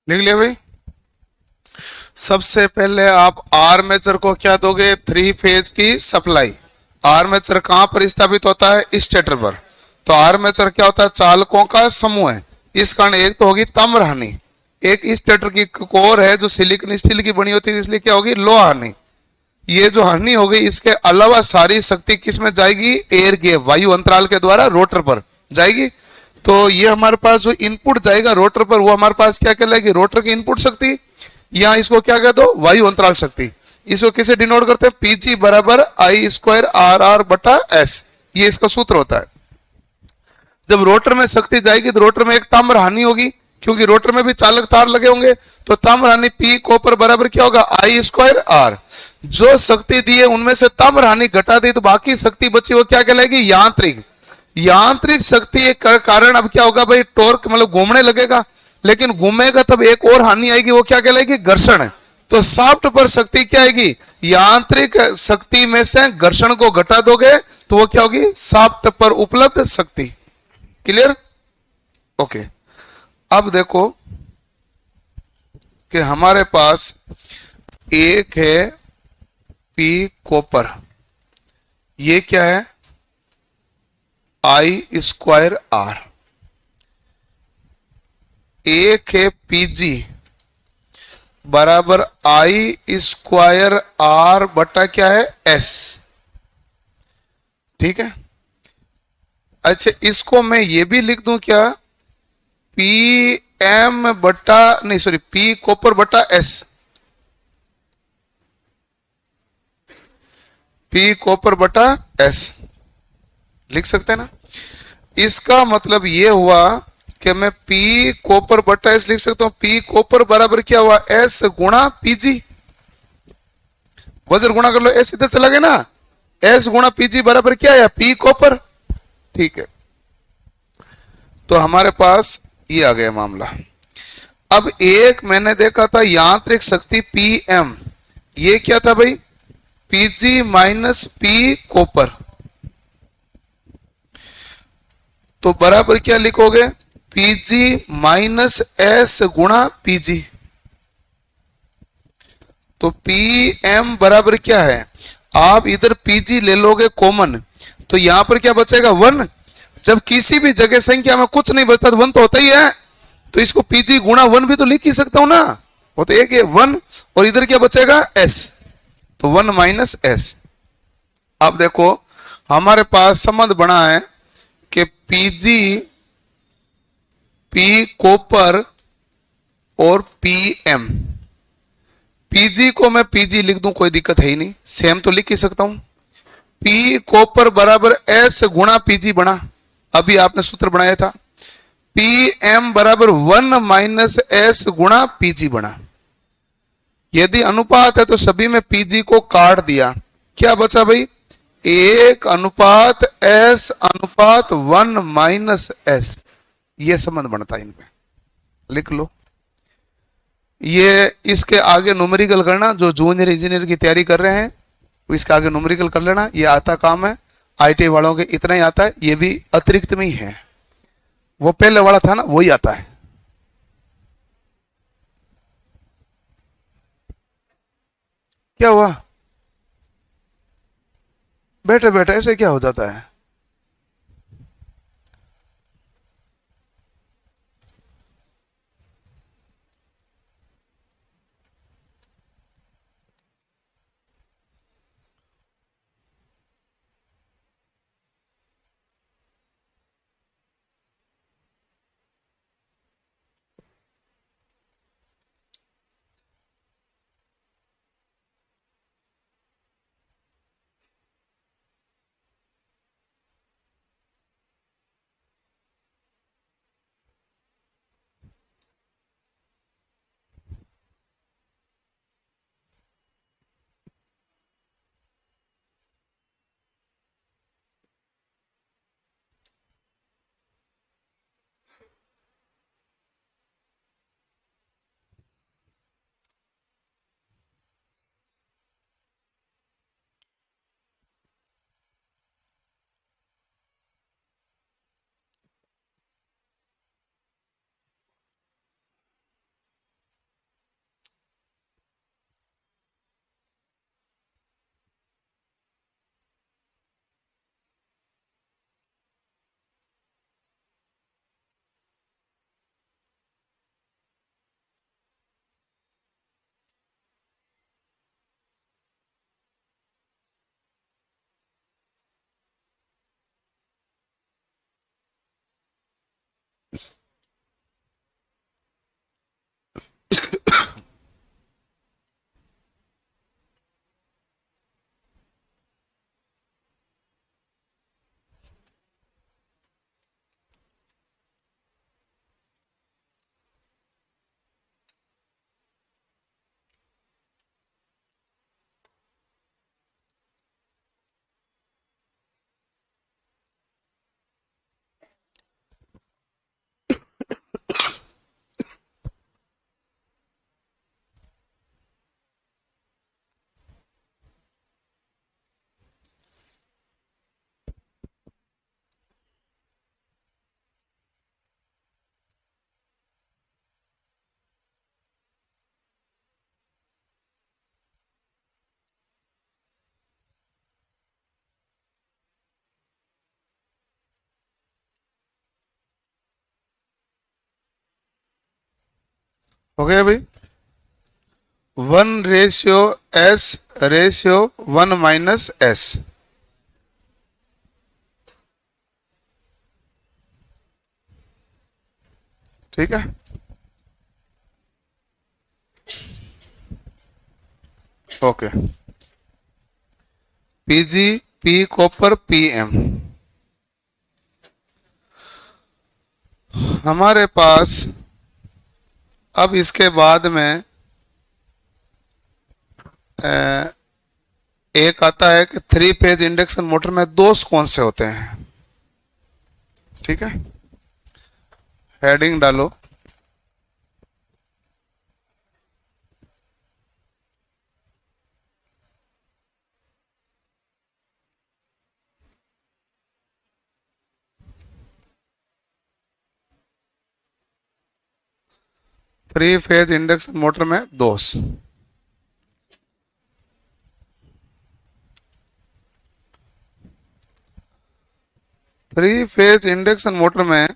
लिख लिया भाई। सबसे पहले आप आर्मेचर को क्या दोगे, 3 फेज की सप्लाई। आर्मेचर कहां पर स्थापित होता है, स्टेटर पर। तो आर्मेचर क्या होता है, चालकों का समूह है। इस कारण एक तो होगी ताम्र हानि, एक स्टेटर की कोर है जो सिलिकॉन स्टील की बनी होती है, इसलिए क्या होगी, लोहा हानि। ये जो हानि हो गई, इसके अलावा सारी शक्ति किस में जाएगी, एयर गैप, वायु अंतराल के द्वारा रोटर पर जाएगी। तो ये हमारे पास जो इनपुट जाएगा रोटर पर, वो हमारे पास क्या कहलाएगी, रोटर की इनपुट शक्ति, या इसको क्या कह दो, वायु अंतराल शक्ति। इसको किसे डिनोट करते हैं, पीजी बराबर आई स्क्वायर आर आर बटा एस, ये इसका सूत्र होता है। जब रोटर में शक्ति जाएगी तो रोटर में एक ताम्र हानि होगी, क्योंकि रोटर में भी चालक तार लगे होंगे। तो ताम्र हानि पी कॉपर बराबर क्या होगा, आई स्क्वायर आर। जो शक्ति दी है उनमें से ताम्र हानि घटा दी तो बाकी शक्ति बची, वो क्या कहलाएगी, यांत्रिक। यांत्रिक शक्ति के कारण अब क्या होगा भाई, टॉर्क मतलब घूमने लगेगा, लेकिन घूमेगा तब एक और हानि आएगी, वो क्या कहलाएगी, घर्षण है। तो शाफ्ट पर शक्ति क्या आएगी, यांत्रिक शक्ति में से घर्षण को घटा दोगे तो वो क्या होगी, शाफ्ट पर उपलब्ध शक्ति। Clear, okay. अब देखो कि हमारे पास एक है पी कॉपर, ये क्या है, आई स्क्वायर आर। एक है पीजी बराबर आई स्क्वायर आर बटा क्या है, एस। ठीक है। अच्छा, इसको मैं ये भी लिख दूं क्या, पी एम बटा, नहीं सॉरी, पी कॉपर बटा एस, पी कॉपर बटा एस लिख सकते हैं ना। इसका मतलब ये हुआ कि मैं पी कॉपर बटा एस लिख सकता हूं, पी कॉपर बराबर क्या हुआ, एस गुणा पीजी। वजन गुणा कर लो, एस इधर चला गया ना, एस गुणा पीजी बराबर क्या है, पी कॉपर। ठीक है, तो हमारे पास ये आ गया मामला। अब एक मैंने देखा था यांत्रिक शक्ति पी एम, ये क्या था भाई, पीजी माइनस पी कॉपर। तो बराबर क्या लिखोगे, पीजी माइनस एस गुणा पीजी। तो पी एम बराबर क्या है, आप इधर पीजी ले लोगे कॉमन, तो यहां पर क्या बचेगा, 1। जब किसी भी जगह संख्या में कुछ नहीं बचता तो 1 तो होता ही है, तो इसको पीजी गुणा 1 भी तो लिख ही सकता हूं ना, वो तो एक है 1, और इधर क्या बचेगा, एस, तो 1 माइनस एस। अब देखो हमारे पास संबंध बना है कि पीजी, पी कॉपर और पी एम। पीजी को मैं पीजी लिख दूं, कोई दिक्कत है ही नहीं, सेम तो लिख ही सकता हूं। पी कॉपर बराबर एस गुणा पीजी बना, अभी आपने सूत्र बनाया था। पी एम बराबर 1 माइनस एस गुणा पीजी बना। यदि अनुपात है तो सभी में पीजी को काट दिया, क्या बचा भाई, 1 अनुपात एस अनुपात 1 माइनस एस। ये संबंध बनता है इन पे, लिख लो। ये इसके आगे न्यूमेरिकल करना, जो जूनियर इंजीनियर की तैयारी कर रहे हैं वो इसके आगे न्यूमेरिकल कर लेना, ये आता काम है। आईटी वालों के इतना ही आता है, ये भी अतिरिक्त में ही है, वो पहले वाला था ना वही आता है। क्या हुआ, बैठे बैठे ऐसे क्या हो जाता है। हो गया भाई। 1:S/1 - S। ठीक है। Okay. Pg, P copper, Pm। हमारे पास अब इसके बाद में अ, एक आता है कि 3 फेज इंडक्शन मोटर में दोष कौन से होते हैं। ठीक है, हेडिंग डालो। 3 फेज इंडक्शन मोटर में दोष। 3 फेज इंडक्शन मोटर में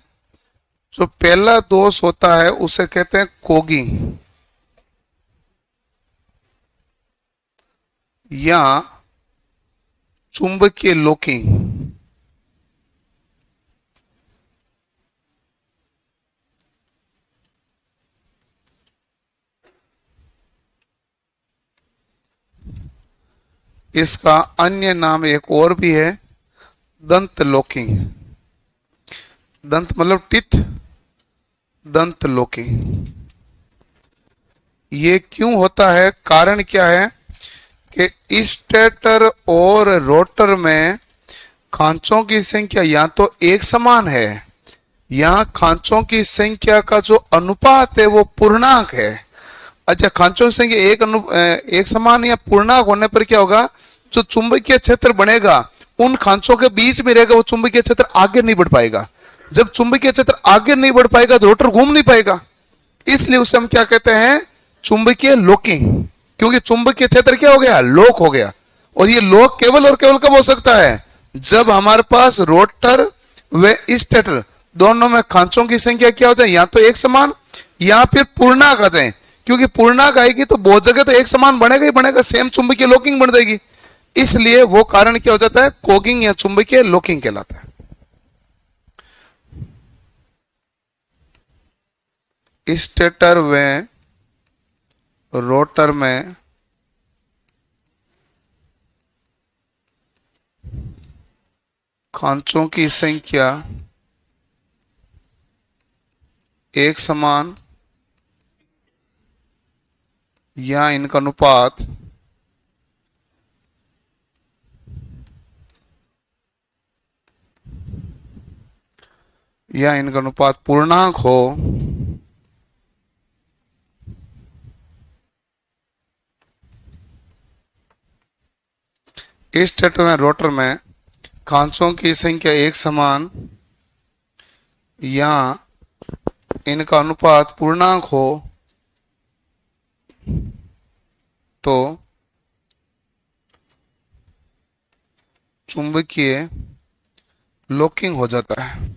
जो पहला दोष होता है उसे कहते हैं कोगिंग या चुंबकीय लॉकिंग। इसका अन्य नाम एक और भी है, दंत लॉकिंग। दंत मतलब टिथ, दंत लॉकिंग। ये क्यों होता है, कारण क्या है कि स्टेटर और रोटर में खांचों की संख्या या तो एक समान है या खांचों की संख्या का जो अनुपात है वो पूर्णांक है। अच्छा, खांचों की संख्या एक समान या पूर्णांक होने पर क्या होगा, जो चुंबकीय क्षेत्र बनेगा उन खांचों के बीच में रहेगा, वो चुंबकीय क्षेत्र आगे नहीं बढ़ पाएगा। जब चुंबकीय क्षेत्र आगे नहीं बढ़ पाएगा तो रोटर घूम नहीं पाएगा। इसलिए उसे हम क्या कहते हैं, चुंबकीय लॉकिंग। क्योंकि चुंबकीय क्षेत्र क्या हो गया, लॉक हो गया। और ये लॉक केवल और केवल कब हो सकता है, जब हमारे पास रोटर व स्टेटर दोनों में खांचों की संख्या क्या हो जाए, या तो एक समान या फिर पूर्णांक आ जाए। क्योंकि पूर्णांक आएगी तो बहुत जगह तो एक समान बनेगा ही बनेगा, सेम चुंबकीय लॉकिंग बन जाएगी। इसलिए वो कारण क्या हो जाता है, कोगिंग या चुंबकीय लॉकिंग कहलाता है। स्टेटर व रोटर में खांचों की संख्या एक समान या इनका अनुपात पूर्णांक हो, इस स्टेटर में रोटर में खांचों की संख्या एक समान या इनका अनुपात पूर्णांक हो तो चुंबकीय लॉकिंग हो जाता है।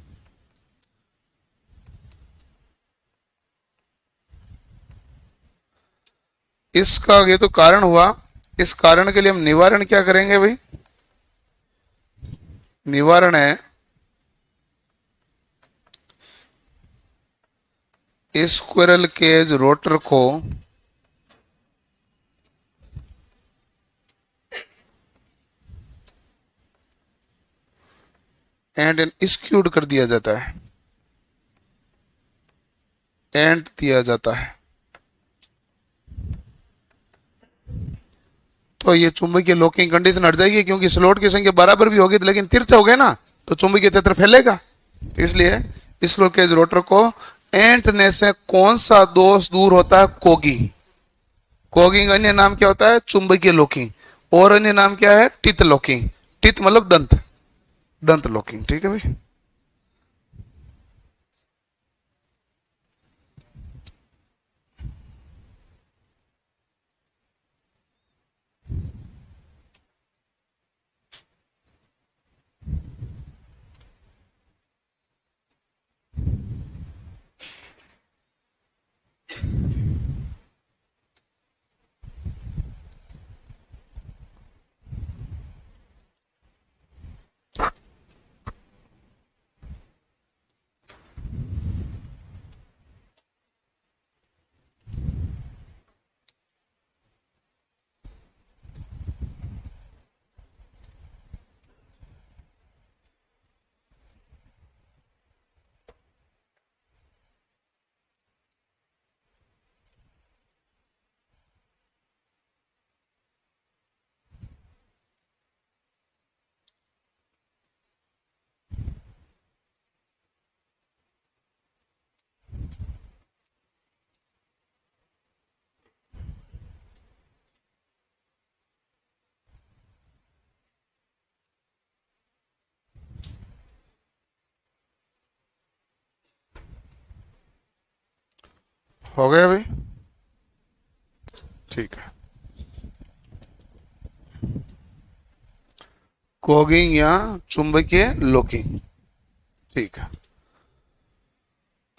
इसका ये तो कारण हुआ। इस कारण के लिए हम निवारण क्या करेंगे भाई, निवारण है स्क्विरल केज रोटर को एंड स्क्यूड कर दिया जाता है, एंड दिया जाता है। तो ये चुंबकीय लॉकिंग कंडीशन हट जाएगी, क्योंकि स्लॉट की संख्या बराबर भी होगी लेकिन तिरछा हो गया ना, तो चुंबकीय क्षेत्र फैलेगा। तो इसलिए स्लो केज रोटर को एंटने से कौन सा दोष दूर होता है, कोगी। कोगिंग अन्य नाम क्या होता है, चुंबकीय लॉकिंग। और अन्य नाम क्या है, टिथ लॉकिंग। टिथ मतलब दंत, दंत लॉकिंग। ठीक है भाई। हो गया भाई? ठीक है। कॉगिंग या चुंबकीय लॉकिंग। ठीक है।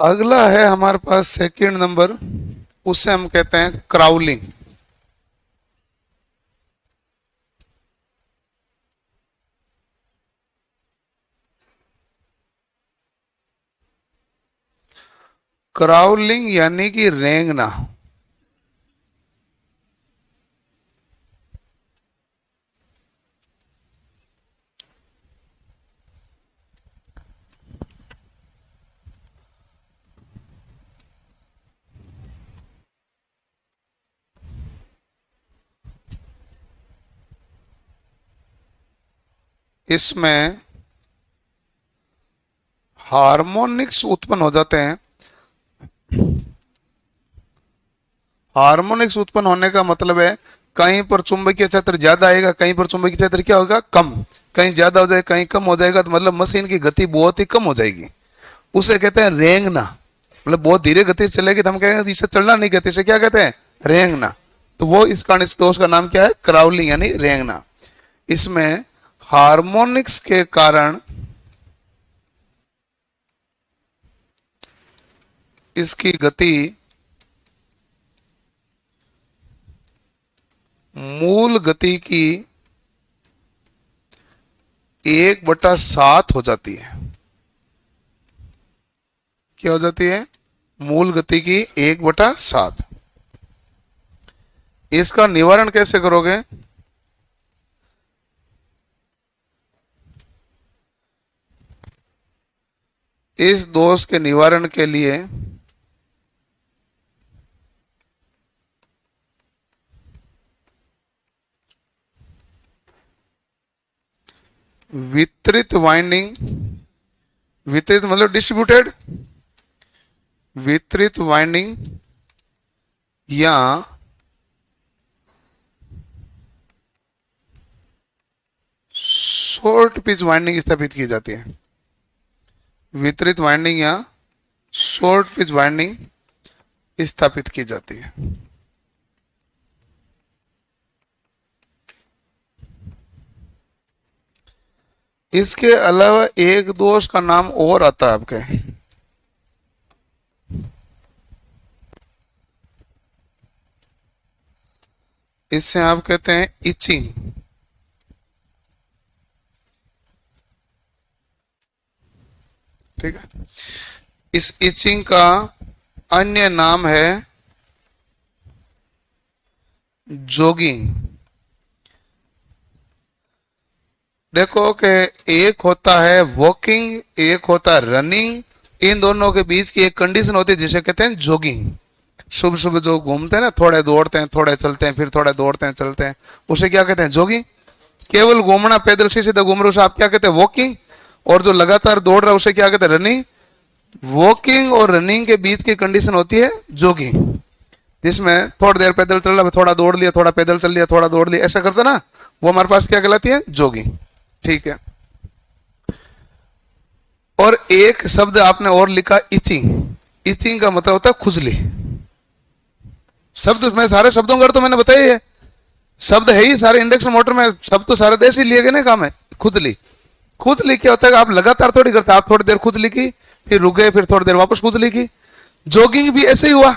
अगला है हमारे पास सेकंड नंबर, उसे हम कहते हैं क्राउलिंग। क्राउलिंग यानी कि रेंगना। इसमें हार्मोनिक्स उत्पन्न हो जाते हैं। हार्मोनिक्स उत्पन्न होने का मतलब है कहीं पर चुंबकीय क्षेत्र ज्यादा आएगा, कहीं पर चुंबकीय क्षेत्र क्या होगा, कम। कहीं ज्यादा हो जाए, कहीं कम हो जाएगा, तो मतलब मशीन की गति बहुत ही कम हो जाएगी। उसे कहते हैं रेंगना। मतलब बहुत धीरे गति से चलेगी तो हम कहेंगे इसे चलना नहीं कहते, इसे क्या कहते हैं, रेंगना। तो वो इस कारण इस दोष का नाम क्या है, क्राउलिंग यानी रेंगना। इसमें हार्मोनिक्स के कारण इसकी गति मूल गति की 1/7 हो जाती है। क्या हो जाती है, मूल गति की 1/7। इसका निवारण कैसे करोगे, इस दोष के निवारण के लिए वितरित वाइंडिंग, वितरित मतलब डिस्ट्रीब्यूटेड, वितरित वाइंडिंग या शॉर्ट पिच वाइंडिंग स्थापित की जाती है। वितरित वाइंडिंग या शॉर्ट पिच वाइंडिंग स्थापित की जाती है। इसके अलावा एक दोष का नाम और आता है आपके, इससे आप कहते हैं इचिंग। ठीक है। इस इचिंग का अन्य नाम है जोगिंग। देखो कि एक होता है वॉकिंग, एक होता है रनिंग। इन दोनों के बीच की एक कंडीशन होती है जिसे कहते हैं जोगिंग। सुबह सुबह जो घूमते हैं ना, थोड़े दौड़ते हैं, थोड़े चलते हैं, फिर थोड़े दौड़ते हैं, चलते हैं, उसे क्या कहते हैं, जोगिंग। केवल घूमना, पैदल सीधा घूम रहे, उसे आप क्या कहते हैं, वॉकिंग। और जो लगातार दौड़ रहा है उसे क्या कहते हैं, रनिंग। वॉकिंग और रनिंग के बीच की कंडीशन होती है जोगिंग, जिसमें थोड़ी देर पैदल चल रहा, थोड़ा दौड़ लिया, थोड़ा पैदल चल लिया, थोड़ा दौड़ लिया, ऐसा करता ना, वो हमारे पास क्या कहलाती है, जोगिंग। ठीक है। और एक शब्द आपने और लिखा, इचिंग। इचिंग का मतलब होता है खुजली। शब्द में सारे शब्दों का अर्थ तो मैंने बताया है, शब्द है ही सारे इंडक्शन मोटर में, शब्द तो सारे देश ही लिए गए ना, काम है खुजली। खुजली क्या होता है, आप लगातार थोड़ी करते, आप थोड़ी देर खुजली की, फिर रुक गए, फिर थोड़ी देर वापस खुजली की। जॉगिंग भी ऐसे ही हुआ,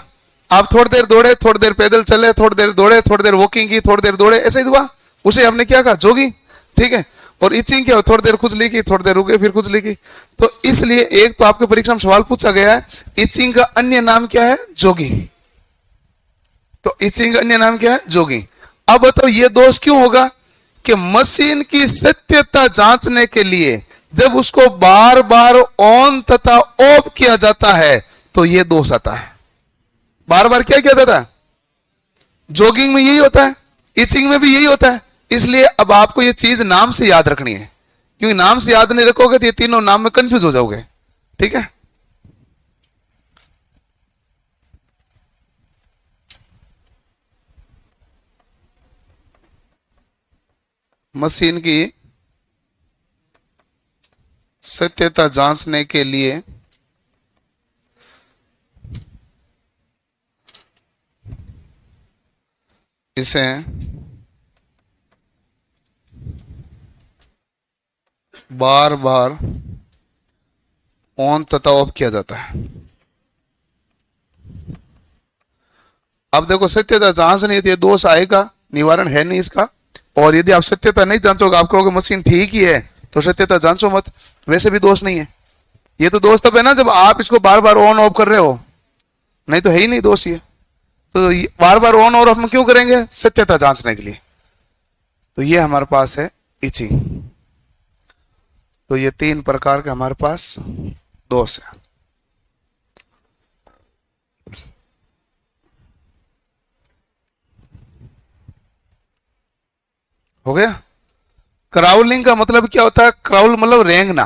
आप थोड़ी देर दौड़े, थोड़ी देर पैदल चले, थोड़ी देर दौड़े, थोड़ी देर वॉकिंग की, थोड़ी देर दौड़े, ऐसे ही हुआ, उसे हमने क्या कहा, जॉगिंग। ठीक है। और इचिंग क्या हो, थोड़ी देर खुजली की, थोड़ी देर रुके, फिर खुजली की। तो इसलिए एक तो आपके परीक्षा में सवाल पूछा गया है, इचिंग का अन्य नाम क्या है, जॉगिंग। तो इचिंग का अन्य नाम क्या है, जॉगिंग। अब बताओ ये दोष क्यों होगा, कि मशीन की सत्यता जांचने के लिए जब उसको बार बार ऑन तथा ऑफ किया जाता है तो ये दोष आता है। बार बार क्या किया जाता है, जॉगिंग में यही होता है, इचिंग में भी यही होता है। इसलिए अब आपको ये चीज नाम से याद रखनी है, क्योंकि नाम से याद नहीं रखोगे तो ये तीनों नाम में कंफ्यूज हो जाओगे। ठीक है। मशीन की सत्यता जांचने के लिए इसे बार बार ऑन तथा ऑफ किया जाता है। अब देखो सत्यता जांच नहीं थी, दोष आएगा, निवारण है नहीं इसका। और यदि आप सत्यता नहीं जांचोगे, आप कहोगे मशीन ठीक ही है, तो सत्यता जांचो मत, वैसे भी दोष नहीं है। ये तो दोष तब है ना जब आप इसको बार बार ऑन ऑफ कर रहे हो, नहीं तो है ही नहीं दोष ये। तो बार बार ऑन और ऑफ हम क्यों करेंगे? सत्यता जांचने के लिए। तो ये हमारे पास है इचिंग। तो ये 3 प्रकार के हमारे पास दोष है। हो गया। क्राउलिंग का मतलब क्या होता है? क्राउल मतलब रेंगना।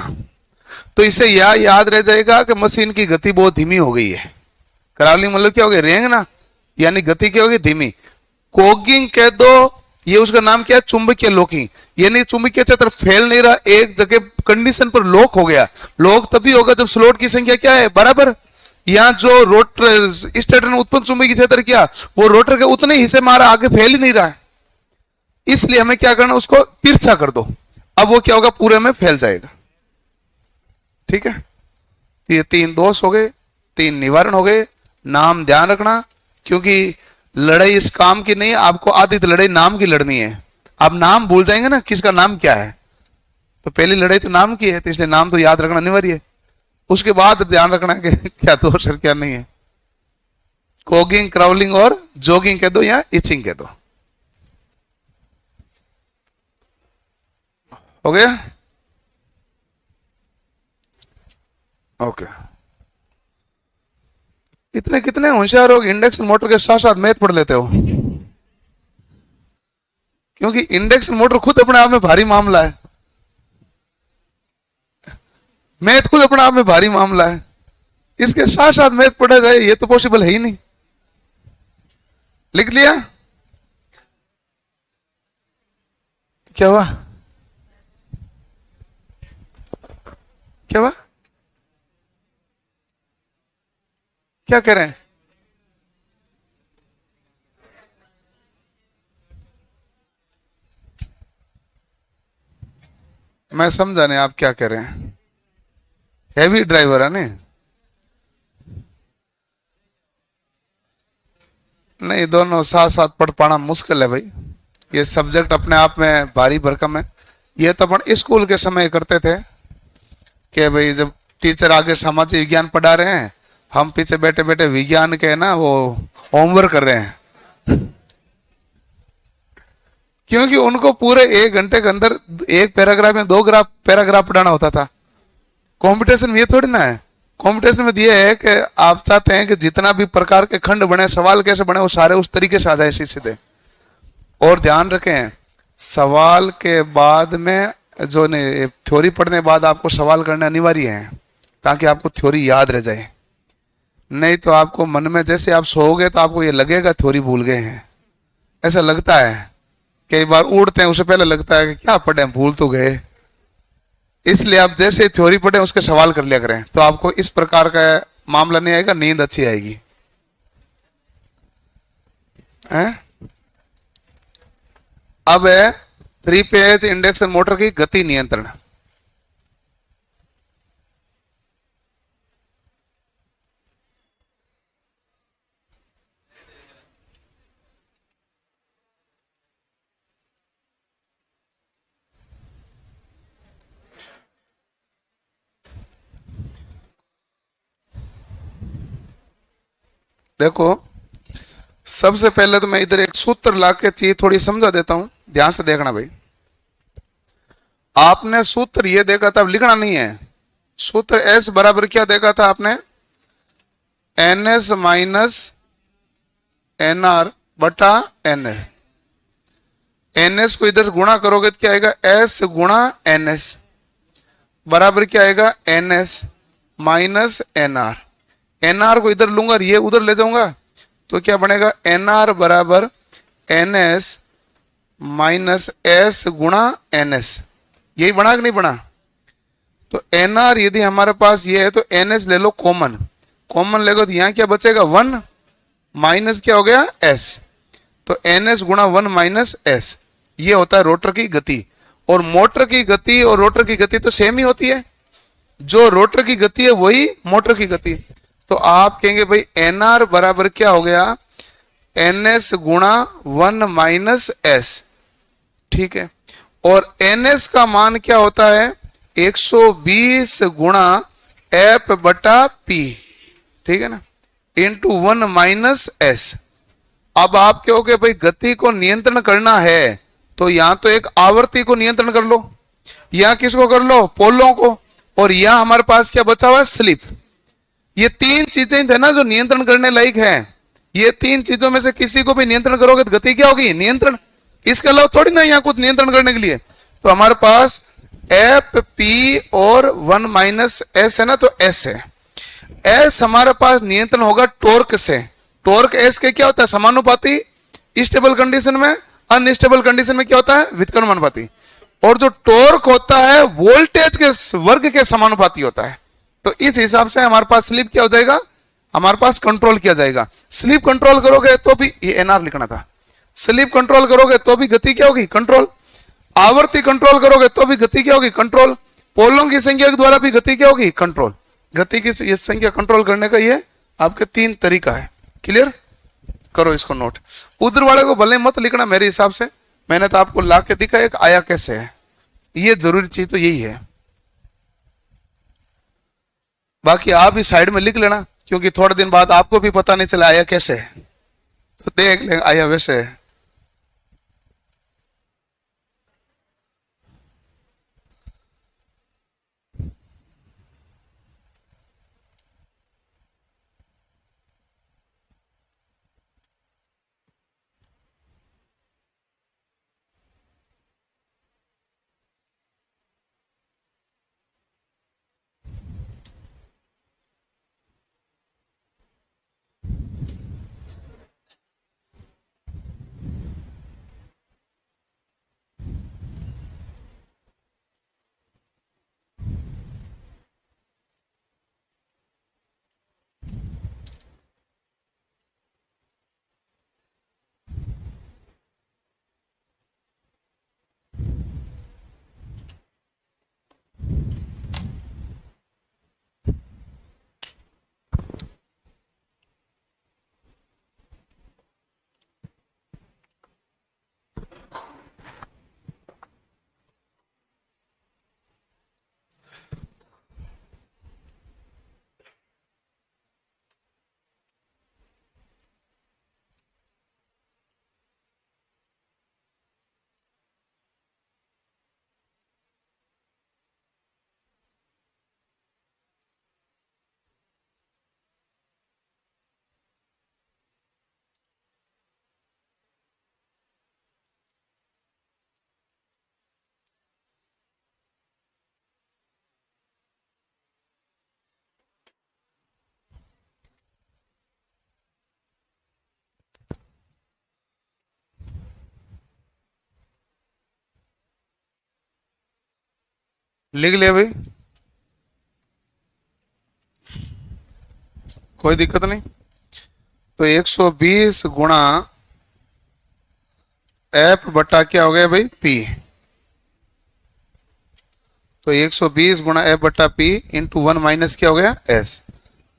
तो इसे याद रह जाएगा कि मशीन की गति बहुत धीमी हो गई है। क्राउलिंग मतलब क्या हो गया? रेंगना, यानी गति क्या होगी? धीमी। कोगिंग कह दो, ये उसका नाम क्या है? चुंबकीय लॉकिंग, यानी चुंबकीय क्षेत्र फैल नहीं रहा, एक जगह कंडीशन पर लॉक हो गया। लॉक तभी होगा जब स्लॉट की संख्या क्या है? बराबर। यहाँ जो रोटर स्टेटर ने उत्पन्न चुंबकीय क्षेत्र किया, वो रोटर के उतने हिस्से में आ रहा, आगे फैल ही नहीं रहा है। इसलिए हमें क्या करना? उसको तिरछा कर दो। अब वो क्या होगा? पूरे में फैल जाएगा। ठीक है। तो ये 3 दोष हो गए, 3 निवारण हो गए। नाम ध्यान रखना, क्योंकि लड़ाई इस काम की नहीं, आपको आधी तो लड़ाई नाम की लड़नी है। आप नाम भूल जाएंगे ना, किसका नाम क्या है, तो पहली लड़ाई तो नाम की है, तो इसलिए नाम तो याद रखना अनिवार्य है। उसके बाद ध्यान रखना कि क्या दोष है क्या नहीं है। कोगिंग, क्राउलिंग और जोगिंग कह दो या इचिंग कह दो। हो गया? ओके। इतने कितने होशियार हो, इंडक्शन मोटर के साथ साथ मैथ पढ़ लेते हो। क्योंकि इंडक्शन मोटर खुद अपने आप में भारी मामला है, मैथ खुद अपने आप में भारी मामला है, इसके साथ साथ मैथ पढ़ा जाए ये तो पॉसिबल है ही नहीं। लिख लिया? क्या हुआ? क्या हुआ? क्या कह रहे हैं? मैं समझा नहीं आप क्या कह रहे हैं। हैवी ड्राइवर है ने? नहीं, दोनों साथ साथ पढ़ पाना मुश्किल है भाई। ये सब्जेक्ट अपने आप में भारी भरकम है। ये तो अपन स्कूल के समय करते थे कि भाई जब टीचर आगे सामाजिक विज्ञान पढ़ा रहे हैं, हम पीछे बैठे बैठे विज्ञान के ना वो होमवर्क कर रहे हैं। क्योंकि उनको पूरे 1 घंटे के अंदर एक पैराग्राफ में 2 पैराग्राफ पढ़ाना होता था। कंपटीशन में ये थोड़ी ना है। कंपटीशन में ये है कि आप चाहते हैं कि जितना भी प्रकार के खंड बने, सवाल कैसे बने, वो सारे उस तरीके से आ जाए सीधे। और ध्यान रखें, सवाल के बाद में जो थ्योरी पढ़ने के बाद आपको सवाल करने अनिवार्य है, ताकि आपको थ्योरी याद रह जाए। नहीं तो आपको मन में जैसे आप सोओगे तो आपको ये लगेगा थ्योरी भूल गए हैं। ऐसा लगता है, कई बार उड़ते हैं उससे पहले लगता है कि क्या पढ़े, भूल तो गए। इसलिए आप जैसे थ्योरी पढ़े उसके सवाल कर लिया करें, तो आपको इस प्रकार का मामला नहीं आएगा, नींद अच्छी आएगी। हैं? अब है 3 फेज इंडक्शन मोटर की गति नियंत्रण। देखो, सबसे पहले तो मैं इधर एक सूत्र ला के चीज थोड़ी समझा देता हूं, ध्यान से देखना भाई। आपने सूत्र ये देखा था, अब लिखना नहीं है। सूत्र एस बराबर क्या देखा था आपने? N S minus N R बटा एन एस। एन एस को इधर गुणा करोगे तो क्या आएगा? एस गुणा एन एस बराबर क्या आएगा? N S minus N R. N R को इधर लूंगा और ये उधर ले जाऊंगा, तो क्या बनेगा? एन आर बराबर एन एस माइनस एस गुणा एन एस। यही बना कि नहीं बना? तो एन आर यदि हमारे पास ये है तो एन एस ले लो कॉमन। कॉमन लेगा तो यहां क्या बचेगा? 1 माइनस क्या हो गया? एस। तो NS गुणा 1 माइनस S, ये होता है रोटर की गति। और मोटर की गति और रोटर की गति तो सेम ही होती है, जो रोटर की गति है वही मोटर की गति। तो आप कहेंगे भाई NR बराबर क्या हो गया, NS गुणा 1 माइनस S, ठीक है। और NS का मान क्या होता है, 120 गुणा F बटा P, ठीक है ना, इंटू 1 माइनस S। अब आप कहोगे भाई गति को नियंत्रण करना है तो यहां तो एक आवर्ती को नियंत्रण कर लो, या किसको कर लो, पोलों को, और यहां हमारे पास क्या बचा हुआ है, स्लिप। ये तीन चीजें थे ना जो नियंत्रण करने लायक है। ये तीन चीजों में से किसी को भी नियंत्रण करोगे तो गति क्या होगी, नियंत्रण। इसके अलावा थोड़ी ना यहाँ कुछ नियंत्रण करने के लिए। तो हमारे पास एफ पी और 1 माइनस एस है ना, तो एस है। एस हमारे पास नियंत्रण होगा टॉर्क से। टॉर्क एस के क्या होता है, समानुपाती। स्टेबल कंडीशन में, अनस्टेबल कंडीशन में क्या होता है, व्युत्क्रमानुपाती। और जो टॉर्क होता है वोल्टेज के वर्ग के समानुपाती होता है। तो इस हिसाब से हमारे पास स्लिप क्या हो जाएगा, हमारे पास कंट्रोल किया जाएगा। स्लिप कंट्रोल करोगे तो भी, ये एनआर लिखना था, स्लिप कंट्रोल करोगे तो भी गति क्या होगी, कंट्रोल। आवर्ती कंट्रोल करोगे तो भी गति क्या होगी, कंट्रोल। पोलों की संख्या के द्वारा भी गति क्या होगी, कंट्रोल। गति की ये संख्या कंट्रोल करने का ये आपके 3 तरीका है। क्लियर, करो इसको नोट। उधर वाले को भले मत लिखना, मेरे हिसाब से मैंने तो आपको ला के दिखा एक आया कैसे है, ये जरूरी चीज तो यही है। बाकी आप ही साइड में लिख लेना, क्योंकि थोड़े दिन बाद आपको भी पता नहीं चला आया कैसे है, तो देख लेंगे आया वैसे है। लिख लिया भाई, कोई दिक्कत नहीं। तो 120 गुणा एफ बटा क्या हो गया भाई, पी। तो 120 गुणा एफ बटा पी इंटू 1 माइनस क्या हो गया, एस।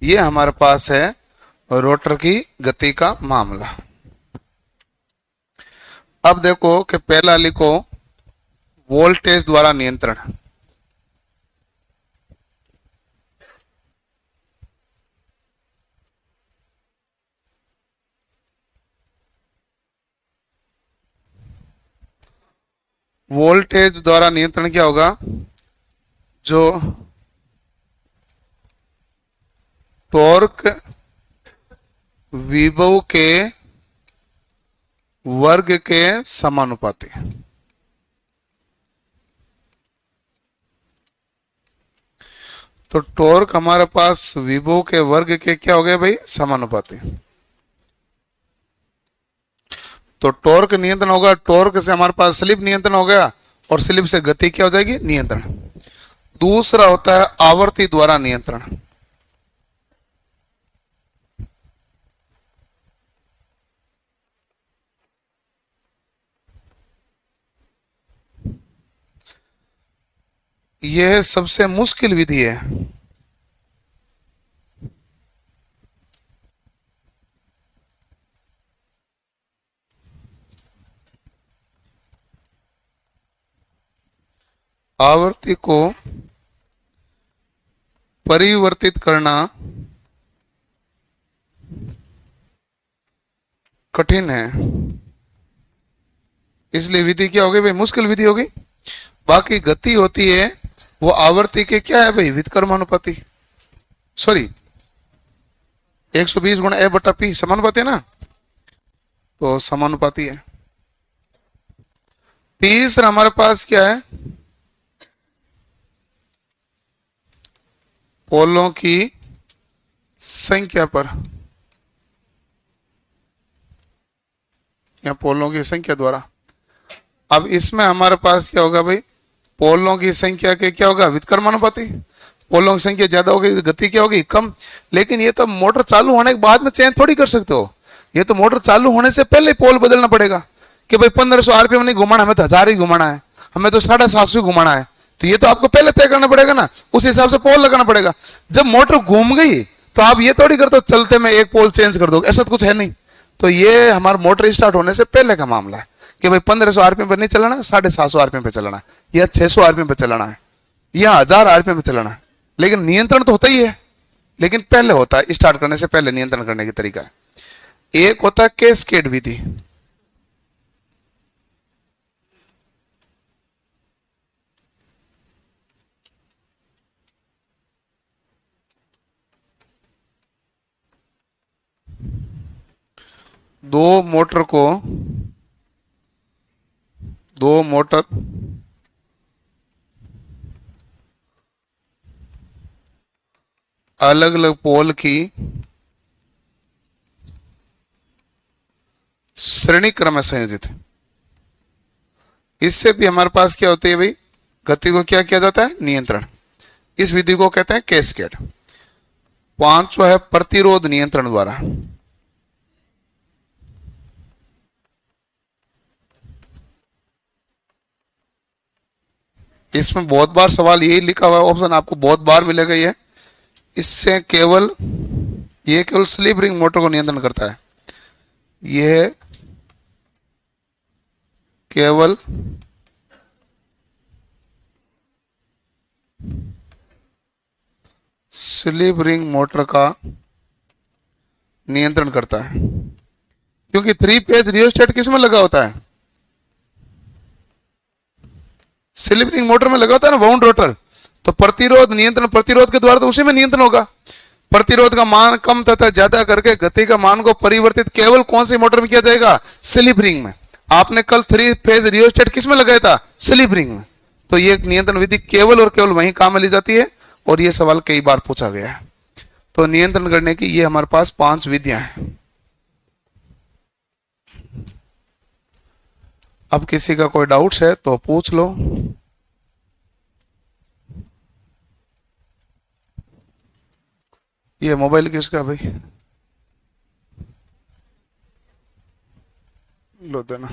ये हमारे पास है रोटर की गति का मामला। अब देखो कि पहला लिखो वोल्टेज द्वारा नियंत्रण। वोल्टेज द्वारा नियंत्रण क्या होगा, जो टॉर्क विभव के वर्ग के समानुपाती। तो टॉर्क हमारे पास विभव के वर्ग के क्या हो गया भाई, समानुपाती। तो टॉर्क नियंत्रण होगा, टॉर्क से हमारे पास स्लिप नियंत्रण हो गया, और स्लिप से गति क्या हो जाएगी, नियंत्रण। दूसरा होता है आवर्ती द्वारा नियंत्रण। यह सबसे मुश्किल विधि है। आवर्ती को परिवर्तित करना कठिन है, इसलिए विधि क्या होगी भाई, मुश्किल विधि होगी। बाकी गति होती है वो आवर्ती के क्या है भाई, व्युत्क्रमानुपाती, सॉरी 120 गुणा ए बटा पी समानुपाती है ना, तो समानुपाती है। तीसरा हमारे पास क्या है, पोलों की संख्या पर, या पोलों की संख्या द्वारा। अब इसमें हमारे पास क्या होगा भाई, पोलों की संख्या के क्या होगा, व्युत्क्रमानुपाती। पोलों की संख्या ज्यादा होगी तो गति क्या होगी, कम। लेकिन ये तो मोटर चालू होने के बाद में चेंज थोड़ी कर सकते हो, ये तो मोटर चालू होने से पहले पोल बदलना पड़ेगा कि भाई 1500 आरपीएम नहीं घुमाना, हमें तो 1000 ही घुमाना है, हमें तो 750 घुमाना है। तो ये तो आपको पहले तय करना पड़ेगा ना, उस हिसाब से पोल लगाना पड़ेगा। जब मोटर घूम गई तो आप ये थोड़ी करते हो चलते में एक पोल चेंज कर दो, ऐसा तो कुछ है नहीं। तो ये हमारा मोटर स्टार्ट होने से पहले का मामला है कि भाई 1500 आरपीएम पर नहीं चलाना, 750 आरपीएम पे चलाना है, या 600 आरपीएम पे चलाना है, या 1000 आरपीएम पे चलाना है। लेकिन नियंत्रण तो होता ही है, लेकिन पहले होता है, स्टार्ट करने से पहले नियंत्रण करने की तरीका है। एक होता है कैस्केड विधि, दो मोटर अलग अलग पोल की श्रेणी क्रम में संयोजित है। इससे भी हमारे पास क्या होती है भाई, गति को क्या किया जाता है, नियंत्रण। इस विधि को कहते हैं कैस्केड। पांचवा है प्रतिरोध नियंत्रण द्वारा। इसमें बहुत बार सवाल यही लिखा हुआ है, ऑप्शन आपको बहुत बार मिलेगा ये। इससे ये केवल स्लिप रिंग मोटर को नियंत्रण करता है, यह केवल स्लिप रिंग मोटर का नियंत्रण करता है, क्योंकि 3 फेज रियोस्टेट किस में लगा होता है, स्लिप रिंग मोटर में लगा होता है ना, वाउंड रोटर। तो प्रतिरोध नियंत्रण, प्रतिरोध के द्वारा तो उसी में नियंत्रण होगा। प्रतिरोध का मान कम तथा ज्यादा करके गति का मान को परिवर्तित केवल कौन सी मोटर में किया जाएगा, स्लिप रिंग में। आपने कल 3 फेज रियोस्टेट किस में लगाया था, स्लिप रिंग में। तो ये नियंत्रण विधि केवल और केवल वहीं काम में ली जाती है, और ये सवाल कई बार पूछा गया है। तो नियंत्रण करने की ये हमारे पास 5 विधियां हैं। अब किसी का कोई डाउट्स है तो पूछ लो। ये मोबाइल किसका भाई, लो देना।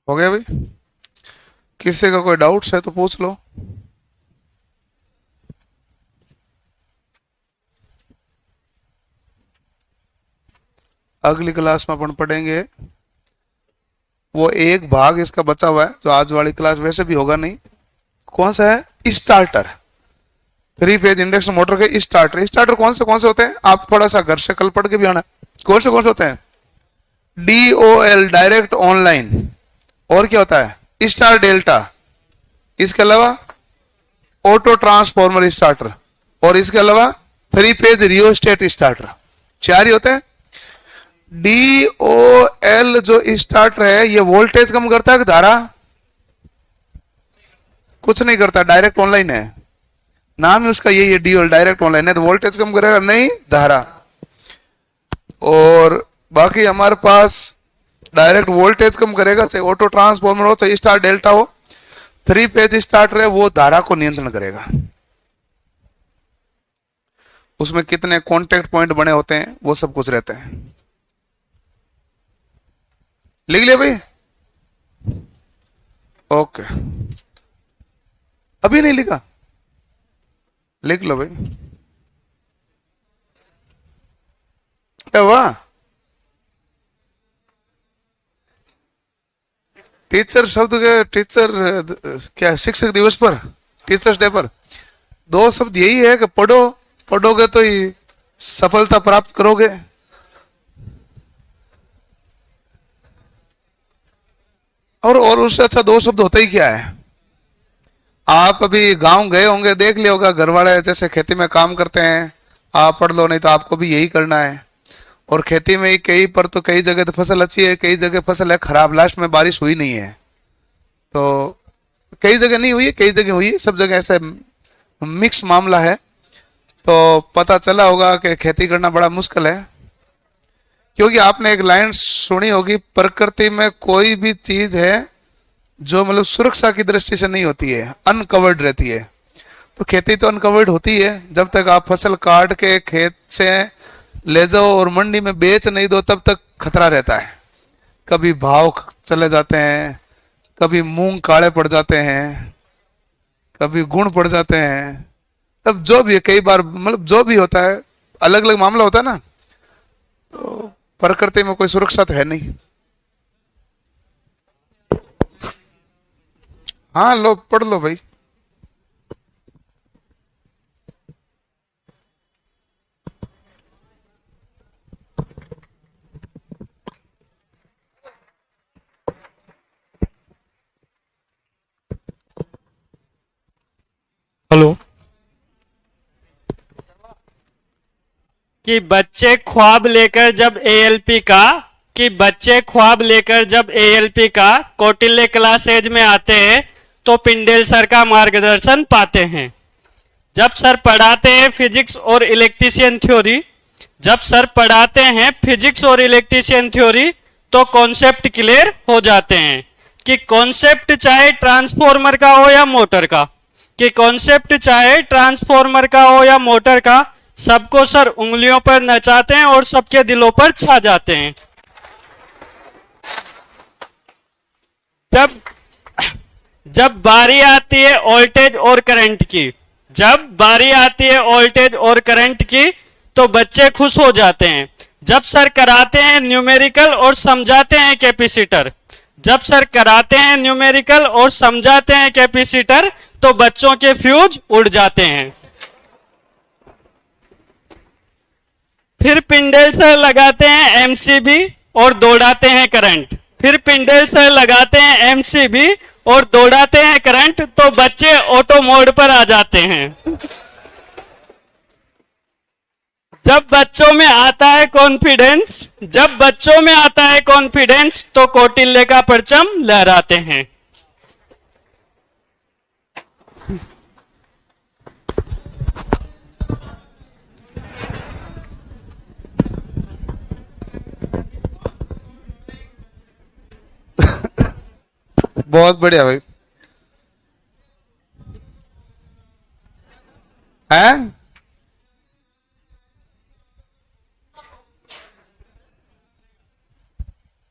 हो गया भाई, किसी का कोई डाउट्स है तो पूछ लो। अगली क्लास में अपन पढ़ेंगे वो एक भाग इसका बचा हुआ है, जो आज वाली क्लास वैसे भी होगा नहीं। कौन सा है, स्टार्टर। 3 फेज इंडक्शन मोटर के स्टार्टर। स्टार्टर कौन से होते हैं, आप थोड़ा सा घर से कल पढ़ के भी आना, कौन से होते हैं? DOL डायरेक्ट ऑनलाइन, और क्या होता है? स्टार डेल्टा, इसके अलावा ऑटो ट्रांसफॉर्मर स्टार्टर, और इसके अलावा 3 फेज रियोस्टेट स्टार्टर। 4 ही होते हैं। DOL जो स्टार्टर है ये वोल्टेज कम करता है कि धारा? कुछ नहीं करता, डायरेक्ट ऑनलाइन है, नाम है उसका यही है, DOL डायरेक्ट ऑनलाइन है, तो वोल्टेज कम करेगा नहीं, धारा। और बाकी हमारे पास डायरेक्ट वोल्टेज कम करेगा, चाहे ऑटो ट्रांसफॉर्मर हो चाहे स्टार डेल्टा हो, 3 फेज स्टार्टर है वो धारा को नियंत्रण करेगा। उसमें कितने कॉन्टेक्ट पॉइंट बने होते हैं वो सब कुछ रहते हैं। लिख लिया भाई? ओके, अभी नहीं लिखा? लिख लो भाई। क्या हुआ? टीचर शब्द के टीचर क्या शिक्षक दिवस पर, टीचर्स डे पर 2 शब्द यही है कि पढ़ो, पढ़ोगे तो ही सफलता प्राप्त करोगे। और उससे अच्छा 2 शब्द होता ही क्या है? आप अभी गांव गए होंगे, देख लिया होगा, घर वाले जैसे खेती में काम करते हैं, आप पढ़ लो, नहीं तो आपको भी यही करना है। और खेती में कई पर तो कई जगह तो फसल अच्छी है, कई जगह फसल है खराब, लास्ट में बारिश हुई नहीं है, तो कई जगह नहीं हुई, कई जगह हुई, सब जगह ऐसा मिक्स मामला है। तो पता चला होगा कि खेती करना बड़ा मुश्किल है, क्योंकि आपने एक लाइन सुनी होगी, प्रकृति में कोई भी चीज है जो मतलब सुरक्षा की दृष्टि से नहीं होती है, अनकवर्ड रहती है। तो खेती तो अनकवर्ड होती है, जब तक आप फसल काट के खेत से ले जाओ और मंडी में बेच नहीं दो तब तक खतरा रहता है। कभी भाव चले जाते हैं, कभी मूंग काले पड़ जाते हैं, कभी गुण पड़ जाते हैं, तब जो भी है, कई बार मतलब जो भी होता है अलग अलग मामला होता है ना। तो प्रकृति में कोई सुरक्षा तो है नहीं। हाँ लो पढ़ लो भाई। हेलो। कि बच्चे ख्वाब लेकर जब एएलपी का कौटिल्य क्लास एज में आते हैं तो पिंडेल सर का मार्गदर्शन पाते हैं। जब सर पढ़ाते हैं फिजिक्स और इलेक्ट्रिशियन थ्योरी तो कॉन्सेप्ट क्लियर हो जाते हैं। कि कॉन्सेप्ट चाहे ट्रांसफॉर्मर का हो या मोटर का, सबको सर उंगलियों पर नचाते हैं और सबके दिलों पर छा जाते हैं। जब बारी आती है वोल्टेज और करंट की तो बच्चे खुश हो जाते हैं। जब सर कराते हैं न्यूमेरिकल और समझाते हैं कैपेसिटर तो बच्चों के फ्यूज उड़ जाते हैं। फिर पिंडेल सर लगाते हैं एमसीबी और दौड़ाते हैं करंट तो बच्चे ऑटो मोड पर आ जाते हैं। जब बच्चों में आता है कॉन्फिडेंस तो कौटिल्य का परचम लहराते हैं। बहुत बढ़िया भाई। हैं?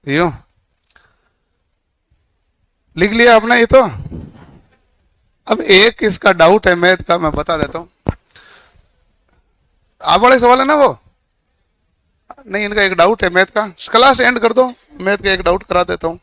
यूं लिख लिया आपने ये तो। अब एक इसका डाउट है मैथ का, मैं बता देता हूं। आप वाले सवाल है ना वो? नहीं, इनका एक डाउट है मैथ का, क्लास एंड कर दो, मैथ का एक डाउट करा देता हूं।